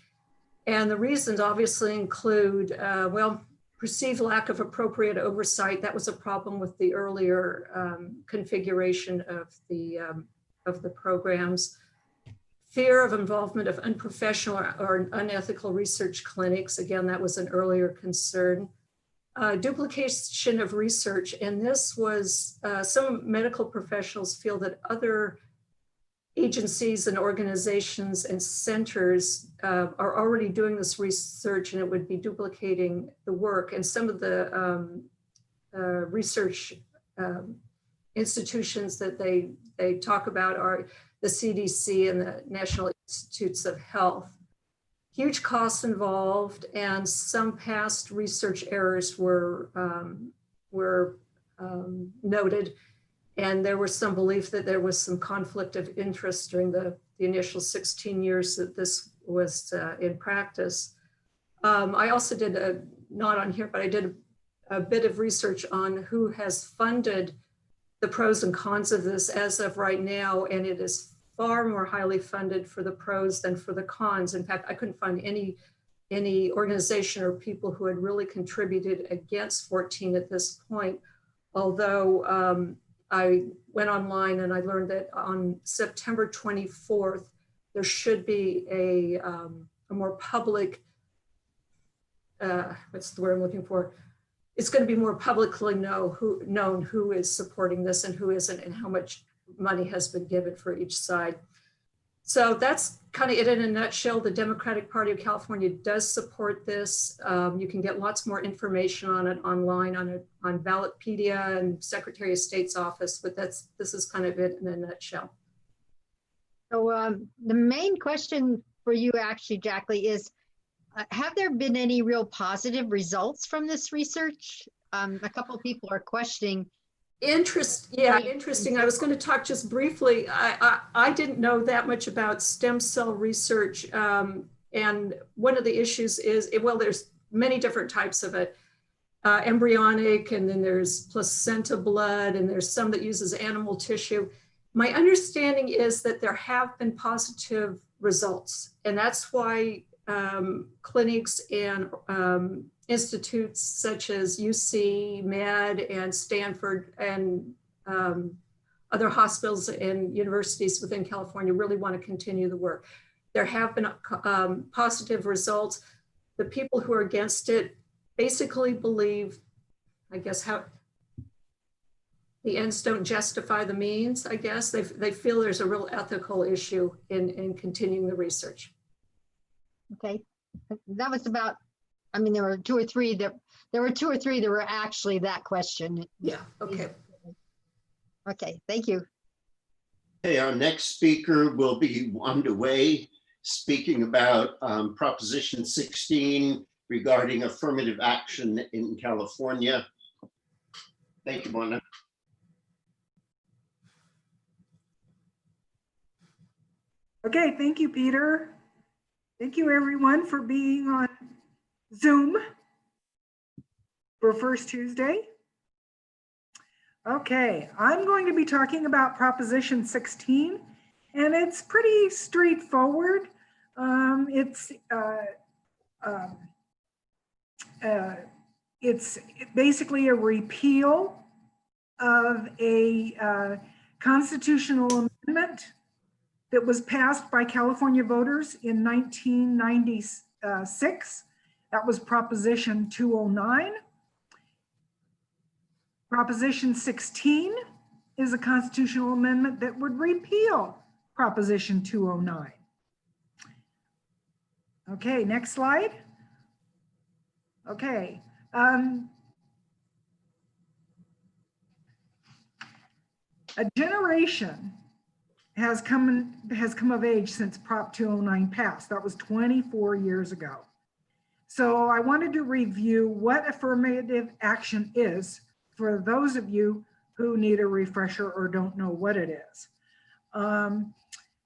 [SPEAKER 13] And the reasons obviously include, well, perceived lack of appropriate oversight. That was a problem with the earlier configuration of the programs. Fear of involvement of unprofessional or unethical research clinics. Again, that was an earlier concern. Duplication of research. And this was, some medical professionals feel that other agencies and organizations and centers are already doing this research, and it would be duplicating the work. And some of the research institutions that they talk about are the CDC and the National Institutes of Health. Huge costs involved, and some past research errors were noted. And there was some belief that there was some conflict of interest during the initial 16 years that this was in practice. I also did, not on here, but I did a bit of research on who has funded the pros and cons of this as of right now, and it is far more highly funded for the pros than for the cons. In fact, I couldn't find any organization or people who had really contributed against 14 at this point. Although I went online and I learned that on September 24th, there should be a more public, what's the word I'm looking for? It's going to be more publicly known who is supporting this and who isn't, and how much money has been given for each side. So that's kind of it in a nutshell. The Democratic Party of California does support this. You can get lots more information on it online on Ballotpedia and Secretary of State's office, but this is kind of it in a nutshell.
[SPEAKER 3] So the main question for you actually, Jackie, is have there been any real positive results from this research? A couple of people are questioning.
[SPEAKER 13] Interesting. I was going to talk just briefly. I didn't know that much about stem cell research. And one of the issues is, well, there's many different types of it. Embryonic, and then there's placenta blood, and there's some that uses animal tissue. My understanding is that there have been positive results, and that's why clinics and institutes such as UC, Med, and Stanford, and other hospitals and universities within California really want to continue the work. There have been positive results. The people who are against it basically believe, I guess, how the ends don't justify the means, I guess. They feel there's a real ethical issue in continuing the research.
[SPEAKER 3] Okay, that was about, I mean, there were two or three that were actually that question.
[SPEAKER 13] Yeah, okay.
[SPEAKER 3] Okay, thank you.
[SPEAKER 1] Okay, our next speaker will be Wanda Wei, speaking about Proposition 16 regarding affirmative action in California. Thank you, Wanda.
[SPEAKER 8] Okay, thank you, Peter. Thank you, everyone, for being on Zoom for First Tuesday. Okay, I'm going to be talking about Proposition 16, and it's pretty straightforward. It's basically a repeal of a constitutional amendment that was passed by California voters in 1996. That was Proposition 209. Proposition 16 is a constitutional amendment that would repeal Proposition 209. Okay, next slide. Okay. A generation has come of age since Prop 209 passed. That was 24 years ago. So I wanted to review what affirmative action is for those of you who need a refresher or don't know what it is.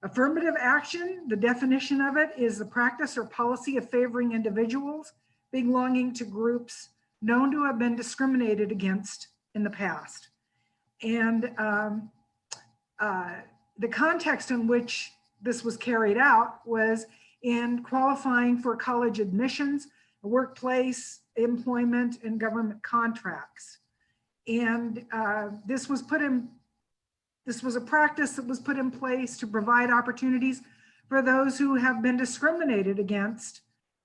[SPEAKER 8] Affirmative action, the definition of it is the practice or policy of favoring individuals belonging to groups known to have been discriminated against in the past. And the context in which this was carried out was in qualifying for college admissions, workplace employment, and government contracts. And this was a practice that was put in place to provide opportunities for those who have been discriminated against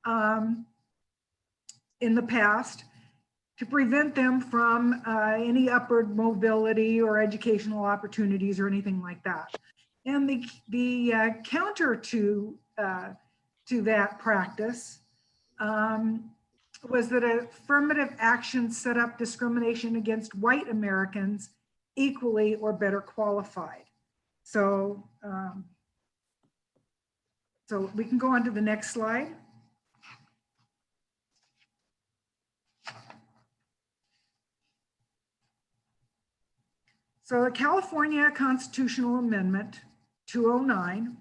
[SPEAKER 8] in the past, to prevent them from any upward mobility or educational opportunities or anything like that. And the counter to that practice was that affirmative action set up discrimination against white Americans equally or better qualified. So, so we can go on to the next slide. So the California Constitutional Amendment 209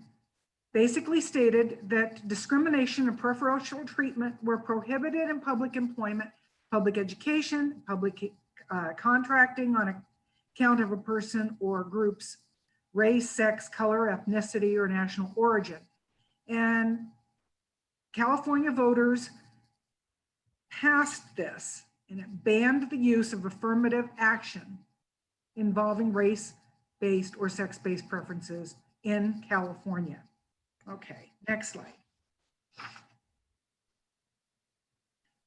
[SPEAKER 8] basically stated that discrimination and preferential treatment were prohibited in public employment, public education, public contracting on account of a person or group's race, sex, color, ethnicity, or national origin. And California voters passed this, and it banned the use of affirmative action involving race-based or sex-based preferences in California. Okay, next slide.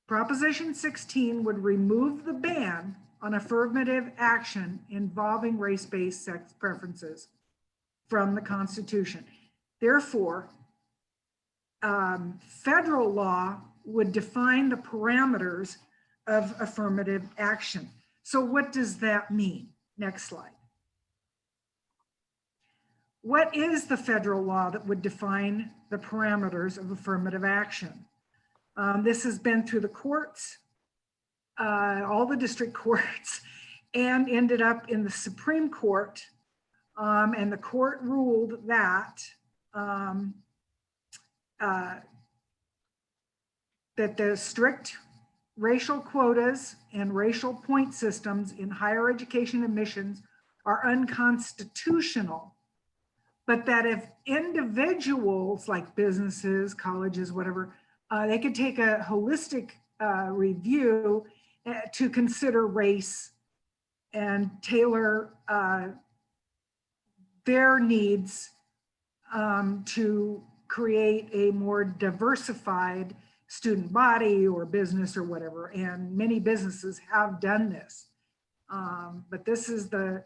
[SPEAKER 8] Proposition 16 would remove the ban on affirmative action involving race-based sex preferences from the Constitution. Therefore, federal law would define the parameters of affirmative action. So what does that mean? Next slide. What is the federal law that would define the parameters of affirmative action? This has been through the courts, all the district courts, and ended up in the Supreme Court. And the court ruled that that the strict racial quotas and racial point systems in higher education admissions are unconstitutional, but that if individuals like businesses, colleges, whatever, they could take a holistic review to consider race and tailor their needs to create a more diversified student body or business or whatever. And many businesses have done this. But this is the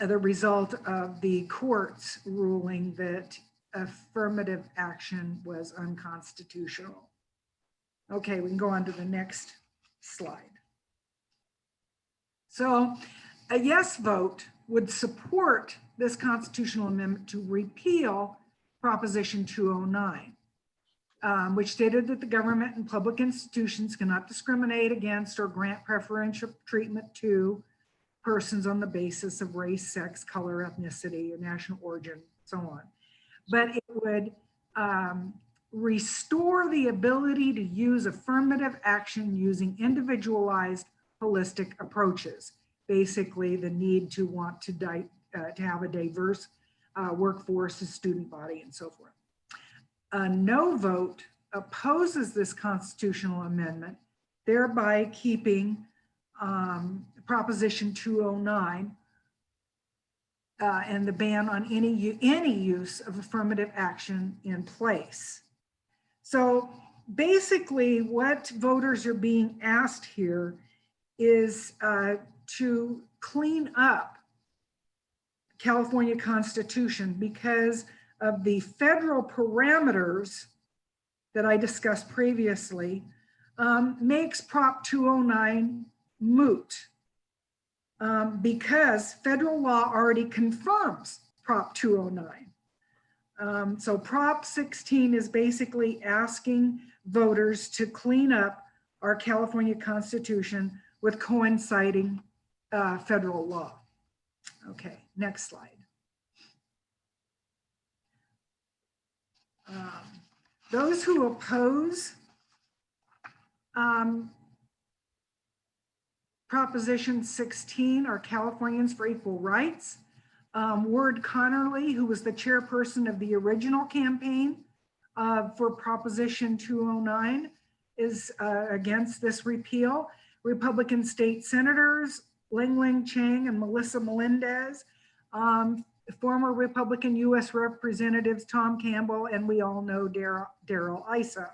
[SPEAKER 8] result of the court's ruling that affirmative action was unconstitutional. Okay, we can go on to the next slide. So a yes vote would support this constitutional amendment to repeal Proposition 209, which stated that the government and public institutions cannot discriminate against or grant preferential treatment to persons on the basis of race, sex, color, ethnicity, or national origin, so on. But it would restore the ability to use affirmative action using individualized holistic approaches. Basically, the need to want to have a diverse workforce, a student body, and so forth. A no vote opposes this constitutional amendment, thereby keeping Proposition 209 and the ban on any use of affirmative action in place. So basically what voters are being asked here is to clean up California Constitution because of the federal parameters that I discussed previously, makes Prop 209 moot because federal law already confirms Prop 209. So Prop 16 is basically asking voters to clean up our California Constitution with coinciding federal law. Okay, next slide. Those who oppose Proposition 16 are Californians for Equal Rights. Ward Connerly, who was the chairperson of the original campaign for Proposition 209, is against this repeal. Republican state senators Ling Chang and Melissa Melendez, former Republican U.S. Representatives Tom Campbell, and we all know Darrell Issa,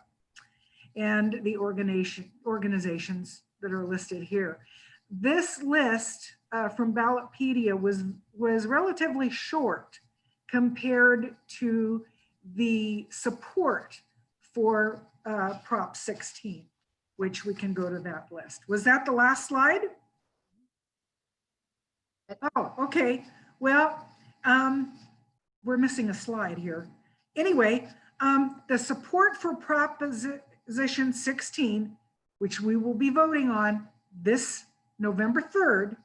[SPEAKER 8] and the organizations that are listed here. This list from Ballotpedia was relatively short compared to the support for Prop 16, which we can go to that list. Was that the last slide? Oh, okay. Well, we're missing a slide here. Anyway, the support for Proposition 16, which we will be voting on this November 3rd,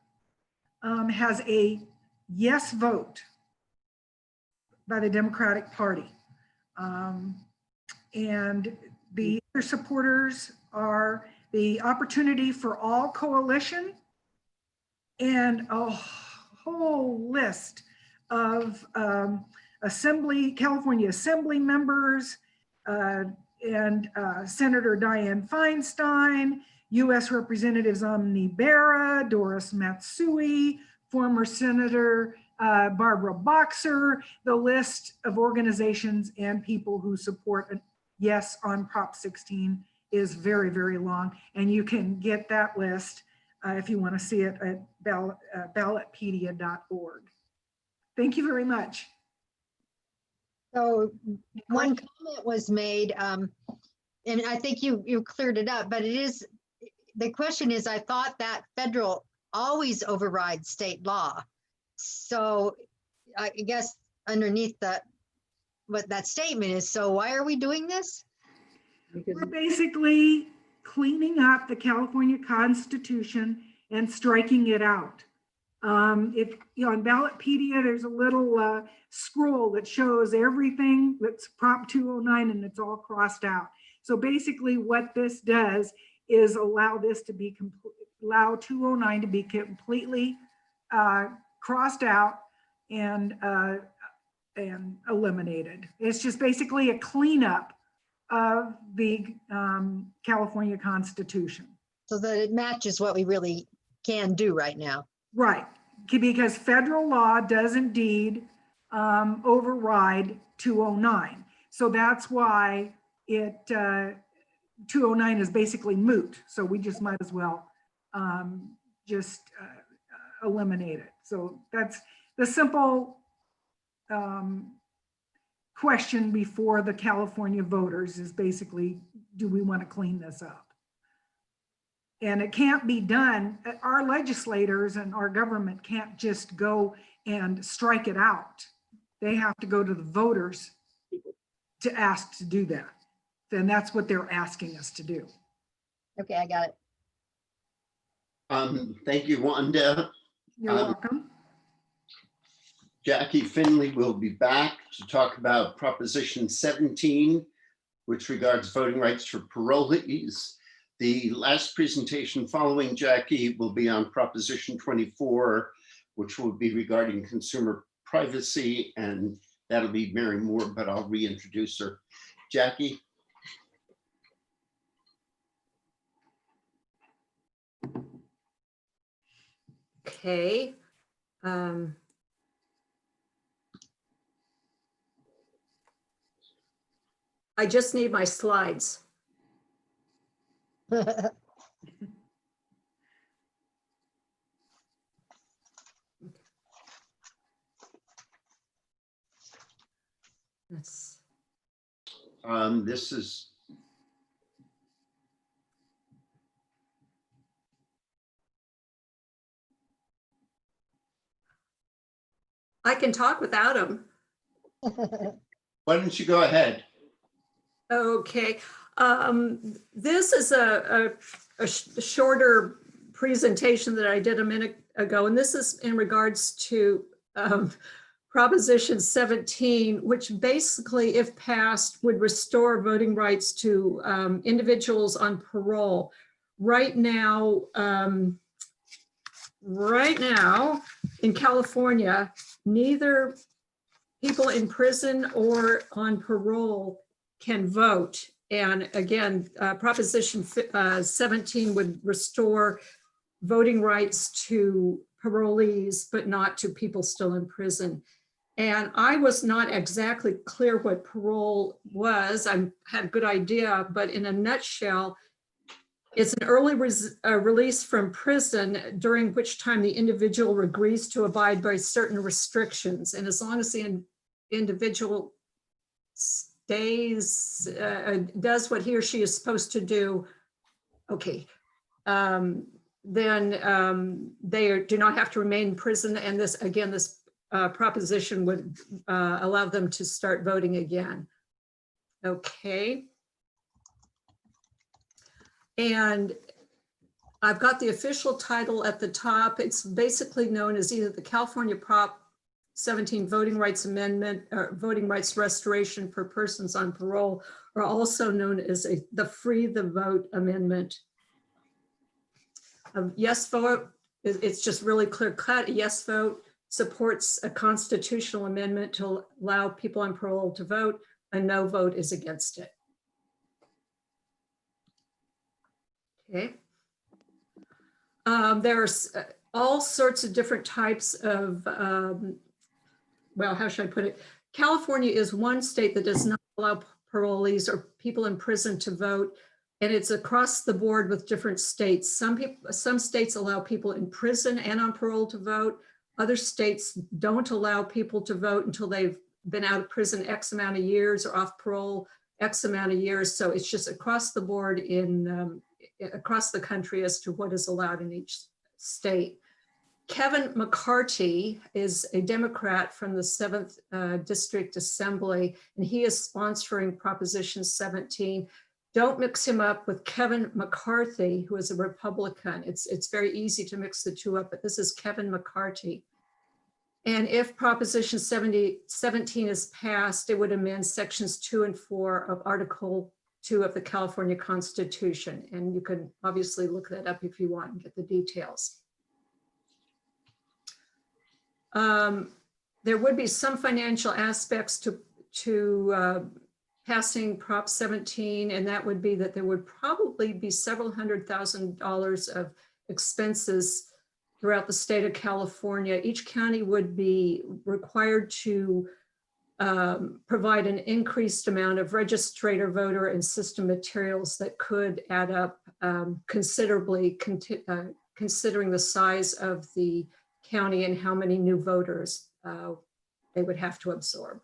[SPEAKER 8] has a yes vote by the Democratic Party. And the other supporters are the Opportunity for All Coalition and a whole list of California Assembly members, and Senator Dianne Feinstein, U.S. Representatives Omni Bera, Doris Matsui, former Senator Barbara Boxer. The list of organizations and people who support a yes on Prop 16 is very, very long. And you can get that list if you want to see it at ballotpedia.org. Thank you very much.
[SPEAKER 3] So one comment was made, and I think you cleared it up, but the question is, I thought that federal always overrides state law. So I guess underneath that, what that statement is, so why are we doing this?
[SPEAKER 8] We're basically cleaning up the California Constitution and striking it out. If you know, on Ballotpedia, there's a little scroll that shows everything that's Prop 209, and it's all crossed out. So basically what this does is allow 209 to be completely crossed out and eliminated. It's just basically a cleanup of the California Constitution.
[SPEAKER 3] So that it matches what we really can do right now.
[SPEAKER 8] Right, because federal law does indeed override 209. So that's why 209 is basically moot. So we just might as well just eliminate it. So that's the simple question before the California voters is basically, do we want to clean this up? And it can't be done. Our legislators and our government can't just go and strike it out. They have to go to the voters to ask to do that. Then that's what they're asking us to do.
[SPEAKER 3] Okay, I got it.
[SPEAKER 1] Thank you, Wanda.
[SPEAKER 8] You're welcome.
[SPEAKER 1] Jackie Finley will be back to talk about Proposition 17, which regards voting rights for parolees. The last presentation following Jackie will be on Proposition 24, which will be regarding consumer privacy, and that'll be Mary Moore, but I'll reintroduce her. Jackie.
[SPEAKER 13] Okay. I just need my slides. Yes.
[SPEAKER 1] This is.
[SPEAKER 13] I can talk without them.
[SPEAKER 1] Why don't you go ahead?
[SPEAKER 13] Okay. This is a shorter presentation that I did a minute ago, and this is in regards to Proposition 17, which basically, if passed, would restore voting rights to individuals on parole. Right now in California, neither people in prison or on parole can vote. And again, Proposition 17 would restore voting rights to parolees, but not to people still in prison. And I was not exactly clear what parole was. I had a good idea, but in a nutshell, it's an early release from prison during which time the individual agrees to abide by certain restrictions. And as long as the individual stays, does what he or she is supposed to do, okay, then they do not have to remain in prison. And this, again, this proposition would allow them to start voting again. Okay. And I've got the official title at the top. It's basically known as either the California Prop 17 Voting Rights Amendment or Voting Rights Restoration for Persons on Parole, or also known as the Free the Vote Amendment. A yes vote, it's just really clear cut. A yes vote supports a constitutional amendment to allow people on parole to vote. A no vote is against it. Okay. There's all sorts of different types of, well, how should I put it? California is one state that does not allow parolees or people in prison to vote, and it's across the board with different states. Some states allow people in prison and on parole to vote. Other states don't allow people to vote until they've been out of prison X amount of years or off parole X amount of years. So it's just across the board across the country as to what is allowed in each state. Kevin McCarthy is a Democrat from the 7th District Assembly, and he is sponsoring Proposition 17. Don't mix him up with Kevin McCarthy, who is a Republican. It's very easy to mix the two up, but this is Kevin McCarthy. And if Proposition 17 is passed, it would amend sections 2 and 4 of Article 2 of the California Constitution. And you can obviously look that up if you want and get the details. There would be some financial aspects to passing Prop 17, and that would be that there would probably be several $100,000 of expenses throughout the state of California. Each county would be required to provide an increased amount of registrator, voter, and system materials that could add up considerably, considering the size of the county and how many new voters they would have to absorb.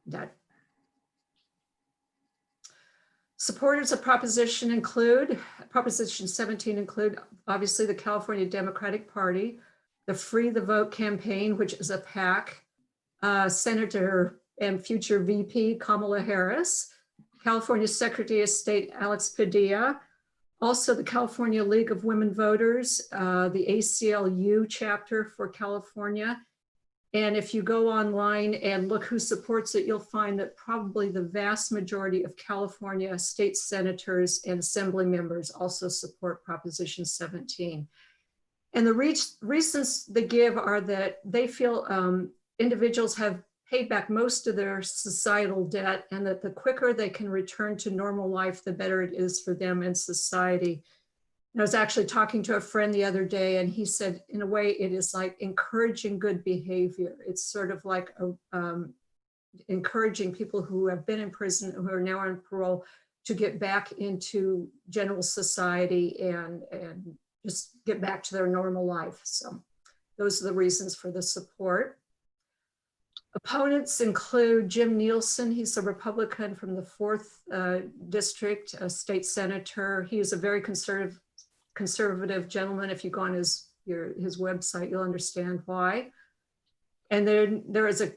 [SPEAKER 13] That. Supporters of Proposition 17 include obviously the California Democratic Party, the Free the Vote campaign, which is a PAC, Senator and future VP Kamala Harris, California Secretary of State Alex Padilla, also the California League of Women Voters, the ACLU chapter for California. And if you go online and look who supports it, you'll find that probably the vast majority of California state senators and assembly members also support Proposition 17. And the reasons they give are that they feel individuals have paid back most of their societal debt, and that the quicker they can return to normal life, the better it is for them and society. And I was actually talking to a friend the other day, and he said, in a way, it is like encouraging good behavior. It's sort of like encouraging people who have been in prison, who are now on parole, to get back into general society and just get back to their normal life. So those are the reasons for the support. Opponents include Jim Nielsen. He's a Republican from the 4th District, a state senator. He is a very conservative gentleman. If you go on his website, you'll understand why. And then there is a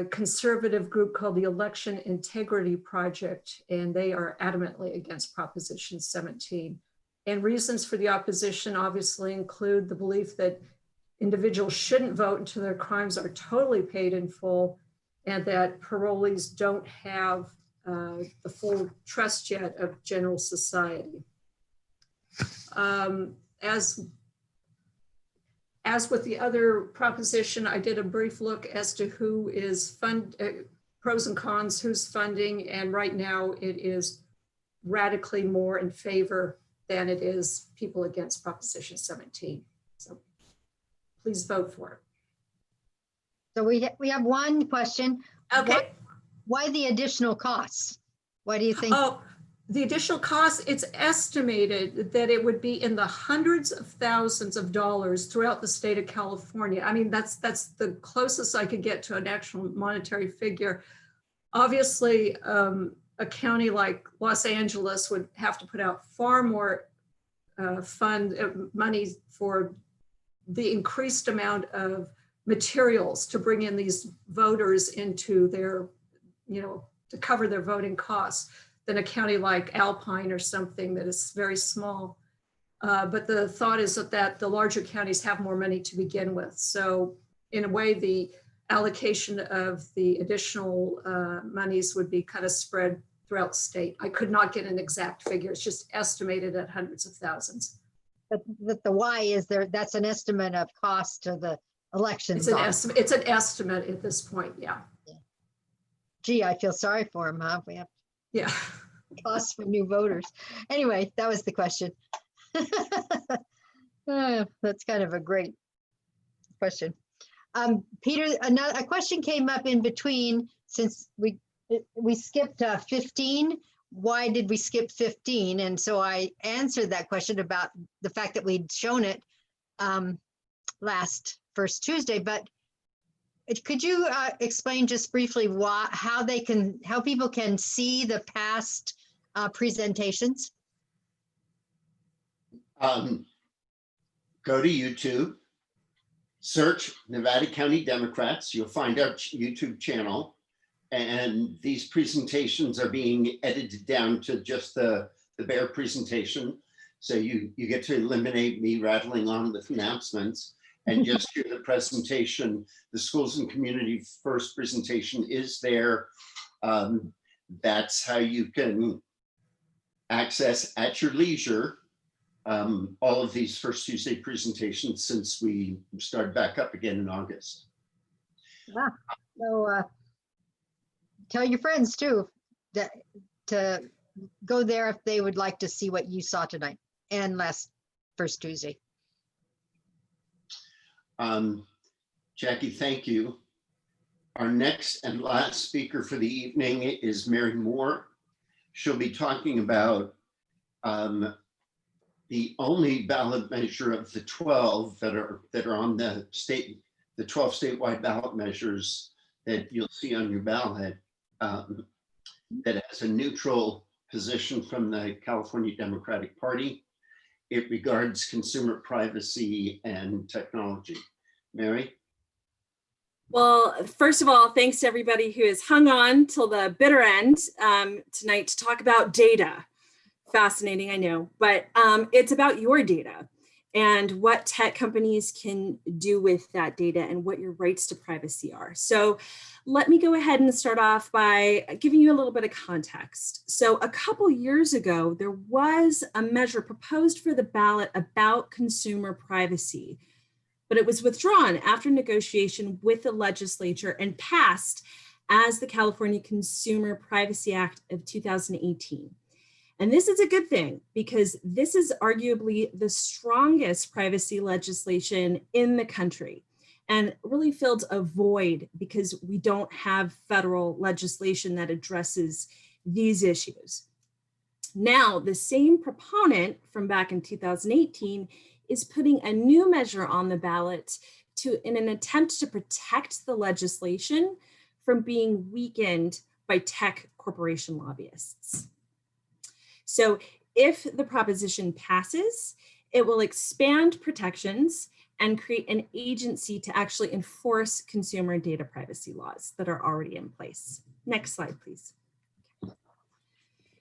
[SPEAKER 13] conservative group called the Election Integrity Project, and they are adamantly against Proposition 17. And reasons for the opposition obviously include the belief that individuals shouldn't vote until their crimes are totally paid in full, and that parolees don't have the full trust yet of general society. As with the other proposition, I did a brief look as to who is pros and cons, who's funding, and right now it is radically more in favor than it is people against Proposition 17. So please vote for it.
[SPEAKER 3] So we have one question.
[SPEAKER 13] Okay.
[SPEAKER 3] Why the additional costs? Why do you think?
[SPEAKER 13] Oh, the additional costs, it's estimated that it would be in the hundreds of thousands of dollars throughout the state of California. I mean, that's the closest I could get to an actual monetary figure. Obviously, a county like Los Angeles would have to put out far more money for the increased amount of materials to bring in these voters into their, to cover their voting costs than a county like Alpine or something that is very small. But the thought is that the larger counties have more money to begin with. So in a way, the allocation of the additional monies would be kind of spread throughout the state. I could not get an exact figure. It's just estimated at hundreds of thousands.
[SPEAKER 3] But the why is there, that's an estimate of cost to the elections.
[SPEAKER 13] It's an
[SPEAKER 3] office.
[SPEAKER 13] estimate, it's an estimate at this point, yeah.
[SPEAKER 3] Gee, I feel sorry for him, huh? We have
[SPEAKER 13] Yeah.
[SPEAKER 3] costs for new voters. Anyway, that was the question. That's kind of a great question. Peter, a question came up in between, since we skipped 15. Why did we skip 15? And so I answered that question about the fact that we'd shown it first Tuesday, but could you explain just briefly how people can see the past presentations?
[SPEAKER 1] Go to YouTube, search Nevada County Democrats. You'll find our YouTube channel. And these presentations are being edited down to just the bare presentation. So you get to eliminate me rattling on with announcements and just hear the presentation. The Schools and Community First presentation is there. That's how you can access at your leisure all of these First Tuesday presentations since we started back up again in August.
[SPEAKER 3] Yeah. So tell your friends too to go there if they would like to see what you saw tonight and first Tuesday.
[SPEAKER 1] Jackie, thank you. Our next and last speaker for the evening is Mary Moore. She'll be talking about the only ballot measure of the 12 that are on the 12 statewide ballot measures that you'll see on your ballot, that has a neutral position from the California Democratic Party. It regards consumer privacy and technology. Mary?
[SPEAKER 15] Well, first of all, thanks to everybody who has hung on till the bitter end tonight to talk about data. Fascinating, I know, but it's about your data and what tech companies can do with that data and what your rights to privacy are. So let me go ahead and start off by giving you a little bit of context. So a couple years ago, there was a measure proposed for the ballot about consumer privacy, but it was withdrawn after negotiation with the legislature and passed as the California Consumer Privacy Act of 2018. And this is a good thing because this is arguably the strongest privacy legislation in the country and really filled a void because we don't have federal legislation that addresses these issues. Now, the same proponent from back in 2018 is putting a new measure on the ballot in an attempt to protect the legislation from being weakened by tech corporation lobbyists. So if the proposition passes, it will expand protections and create an agency to actually enforce consumer data privacy laws that are already in place. Next slide, please.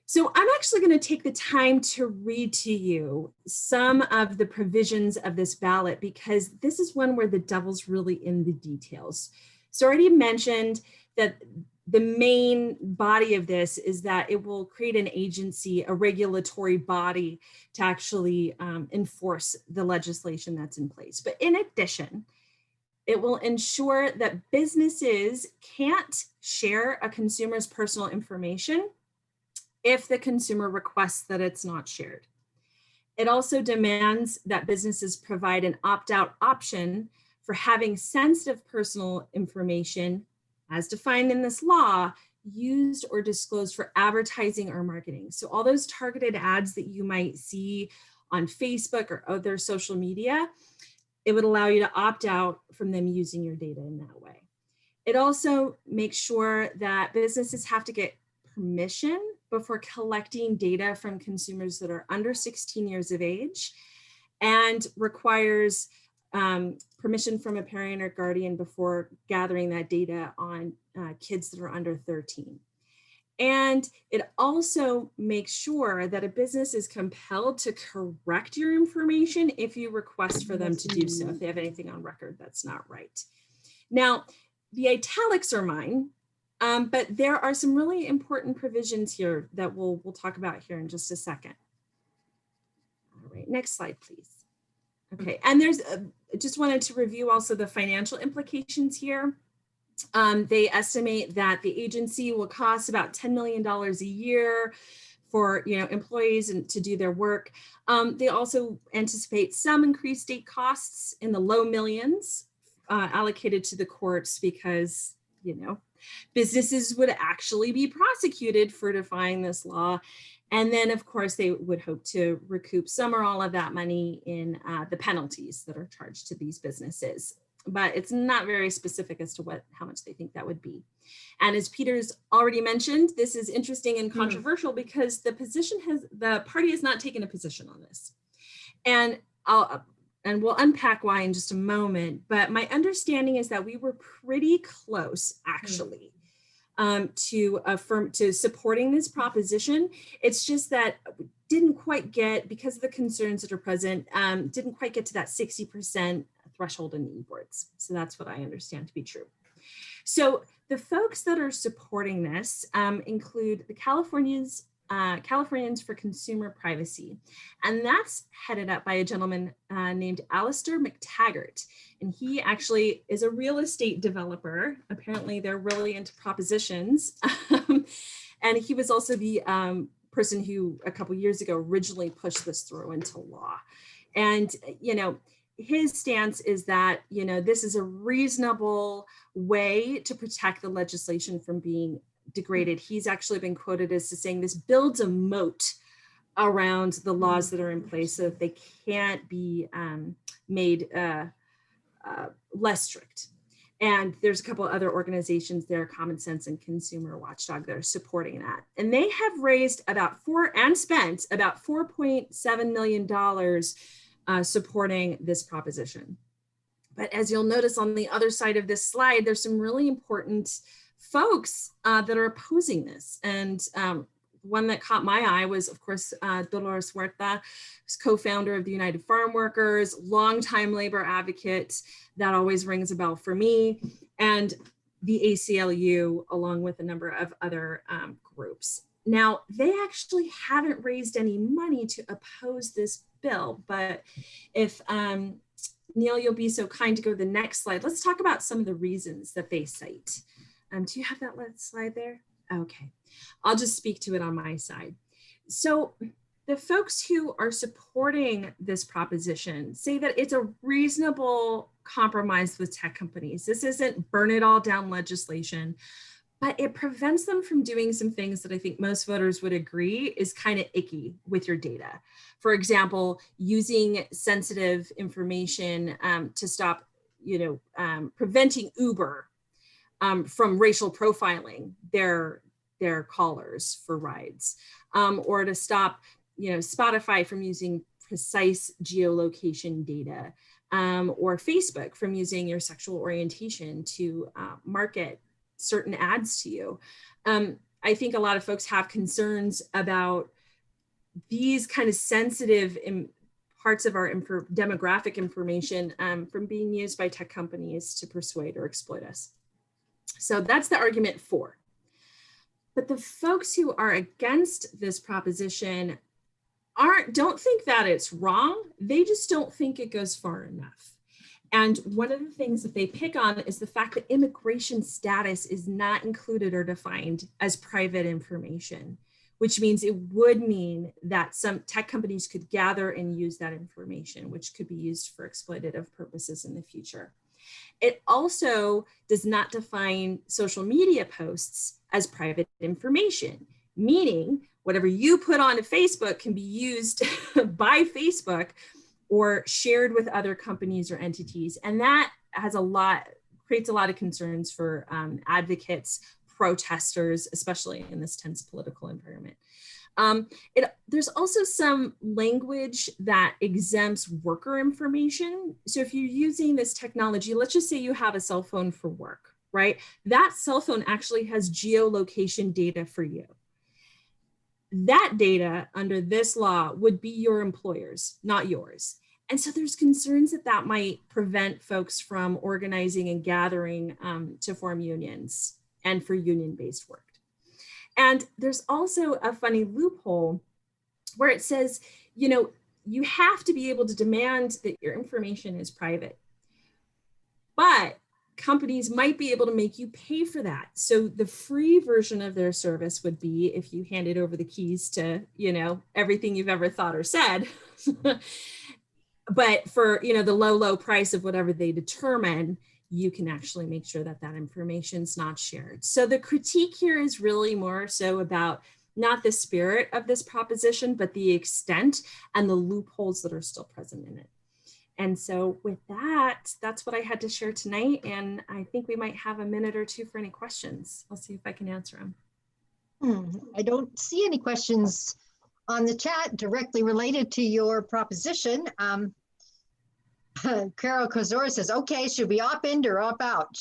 [SPEAKER 15] So I'm actually going to take the time to read to you some of the provisions of this ballot because this is one where the devil's really in the details. So I already mentioned that the main body of this is that it will create an agency, a regulatory body to actually enforce the legislation that's in place. But in addition, it will ensure that businesses can't share a consumer's personal information if the consumer requests that it's not shared. It also demands that businesses provide an opt-out option for having sensitive personal information as defined in this law, used or disclosed for advertising or marketing. So all those targeted ads that you might see on Facebook or other social media, it would allow you to opt out from them using your data in that way. It also makes sure that businesses have to get permission before collecting data from consumers that are under 16 years of age and requires permission from a parent or guardian before gathering that data on kids that are under 13. And it also makes sure that a business is compelled to correct your information if you request for them to do so, if they have anything on record that's not right. Now, the italics are mine, but there are some really important provisions here that we'll talk about here in just a second. All right, next slide, please. Okay, and there's, just wanted to review also the financial implications here. They estimate that the agency will cost about $10 million a year for employees and to do their work. They also anticipate some increased state costs in the low millions allocated to the courts because businesses would actually be prosecuted for defying this law. And then, of course, they would hope to recoup some or all of that money in the penalties that are charged to these businesses. But it's not very specific as to how much they think that would be. And as Peter's already mentioned, this is interesting and controversial because the party has not taken a position on this. And we'll unpack why in just a moment. But my understanding is that we were pretty close, actually, to supporting this proposition. It's just that didn't quite get, because of the concerns that are present, didn't quite get to that 60% threshold in the e-boards. So that's what I understand to be true. So the folks that are supporting this include the Californians for Consumer Privacy. And that's headed up by a gentleman named Alistair McTaggart. And he actually is a real estate developer. Apparently they're really into propositions. And he was also the person who a couple years ago originally pushed this through into law. And, his stance is that, this is a reasonable way to protect the legislation from being degraded. He's actually been quoted as saying this builds a moat around the laws that are in place so that they can't be made less strict. And there's a couple of other organizations there, Common Sense and Consumer Watchdog, that are supporting that. And they have raised spent about $4.7 million supporting this proposition. But as you'll notice on the other side of this slide, there's some really important folks that are opposing this. And one that caught my eye was, of course, Dolores Huerta, who's co-founder of the United Farm Workers, longtime labor advocate. That always rings a bell for me. And the ACLU, along with a number of other groups. Now, they actually haven't raised any money to oppose this bill, but if Neil, you'll be so kind to go to the next slide. Let's talk about some of the reasons that they cite. Do you have that slide there? Okay, I'll just speak to it on my side. So the folks who are supporting this proposition say that it's a reasonable compromise with tech companies. This isn't burn it all down legislation, but it prevents them from doing some things that I think most voters would agree is kind of icky with your data. For example, using sensitive information to stop, preventing Uber from racial profiling their callers for rides, or to stop, Spotify from using precise geolocation data, or Facebook from using your sexual orientation to market certain ads to you. I think a lot of folks have concerns about these kind of sensitive parts of our demographic information from being used by tech companies to persuade or exploit us. So that's the argument for. But the folks who are against this proposition don't think that it's wrong. They just don't think it goes far enough. And one of the things that they pick on is the fact that immigration status is not included or defined as private information, which means it would mean that some tech companies could gather and use that information, which could be used for exploitative purposes in the future. It also does not define social media posts as private information, meaning whatever you put onto Facebook can be used by Facebook or shared with other companies or entities. And that creates a lot of concerns for advocates, protesters, especially in this tense political environment. There's also some language that exempts worker information. So if you're using this technology, let's just say you have a cell phone for work, right? That cell phone actually has geolocation data for you. That data under this law would be your employer's, not yours. And so there's concerns that might prevent folks from organizing and gathering to form unions and for union-based work. And there's also a funny loophole where it says, you have to be able to demand that your information is private. But companies might be able to make you pay for that. So the free version of their service would be if you handed over the keys to, you know, everything you've ever thought or said. But for, you know, the low price of whatever they determine, you can actually make sure that that information is not shared. So the critique here is really more so about not the spirit of this proposition, but the extent and the loopholes that are still present in it. And so with that, that's what I had to share tonight. And I think we might have a minute or two for any questions. I'll see if I can answer them.
[SPEAKER 3] I don't see any questions on the chat directly related to your proposition. Carol Kozora says, okay, should we opt in or opt out?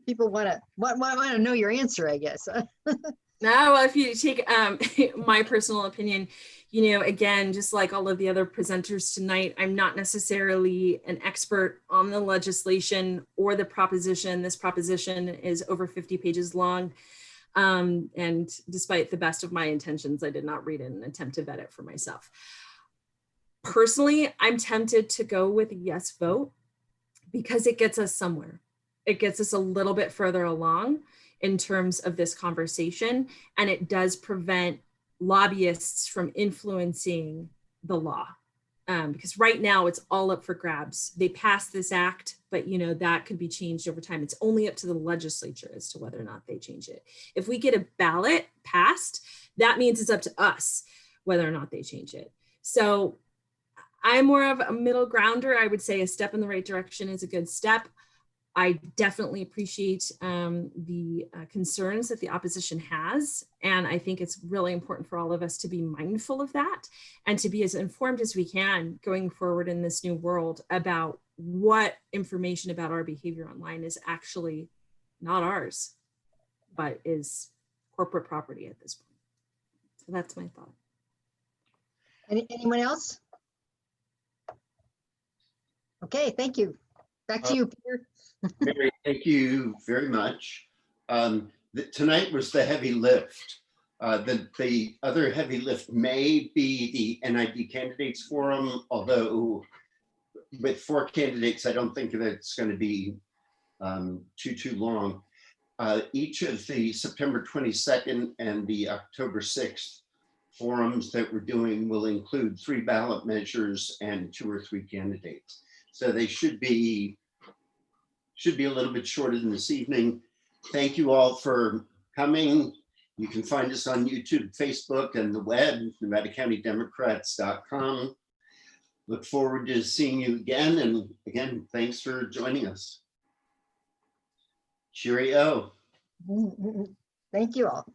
[SPEAKER 3] People want to know your answer, I guess.
[SPEAKER 15] No, well, if you take my personal opinion, you know, again, just like all of the other presenters tonight, I'm not necessarily an expert on the legislation or the proposition. This proposition is over 50 pages long. And despite the best of my intentions, I did not read it and attempt to vet it for myself. Personally, I'm tempted to go with a yes vote because it gets us somewhere. It gets us a little bit further along in terms of this conversation, and it does prevent lobbyists from influencing the law. Because right now it's all up for grabs. They passed this act, but you know, that could be changed over time. It's only up to the legislature as to whether or not they change it. If we get a ballot passed, that means it's up to us whether or not they change it. So I'm more of a middle grounder. I would say a step in the right direction is a good step. I definitely appreciate the concerns that the opposition has. And I think it's really important for all of us to be mindful of that and to be as informed as we can going forward in this new world about what information about our behavior online is actually not ours, but is corporate property at this point. So that's my thought.
[SPEAKER 3] Anyone else? Okay, thank you. Back to you, Peter.
[SPEAKER 1] Mary, thank you very much. Tonight was the heavy lift. The other heavy lift may be the NID Candidates Forum, although with 4 candidates, I don't think that it's going to be too long. Each of the September 22nd and the October 6th forums that we're doing will include 3 ballot measures and 2 or 3 candidates. So they should be a little bit shorter than this evening. Thank you all for coming. You can find us on YouTube, Facebook, and the web, NevadaCountyDemocrats.com. Look forward to seeing you again. And again, thanks for joining us. Cheerio.
[SPEAKER 3] Thank you all.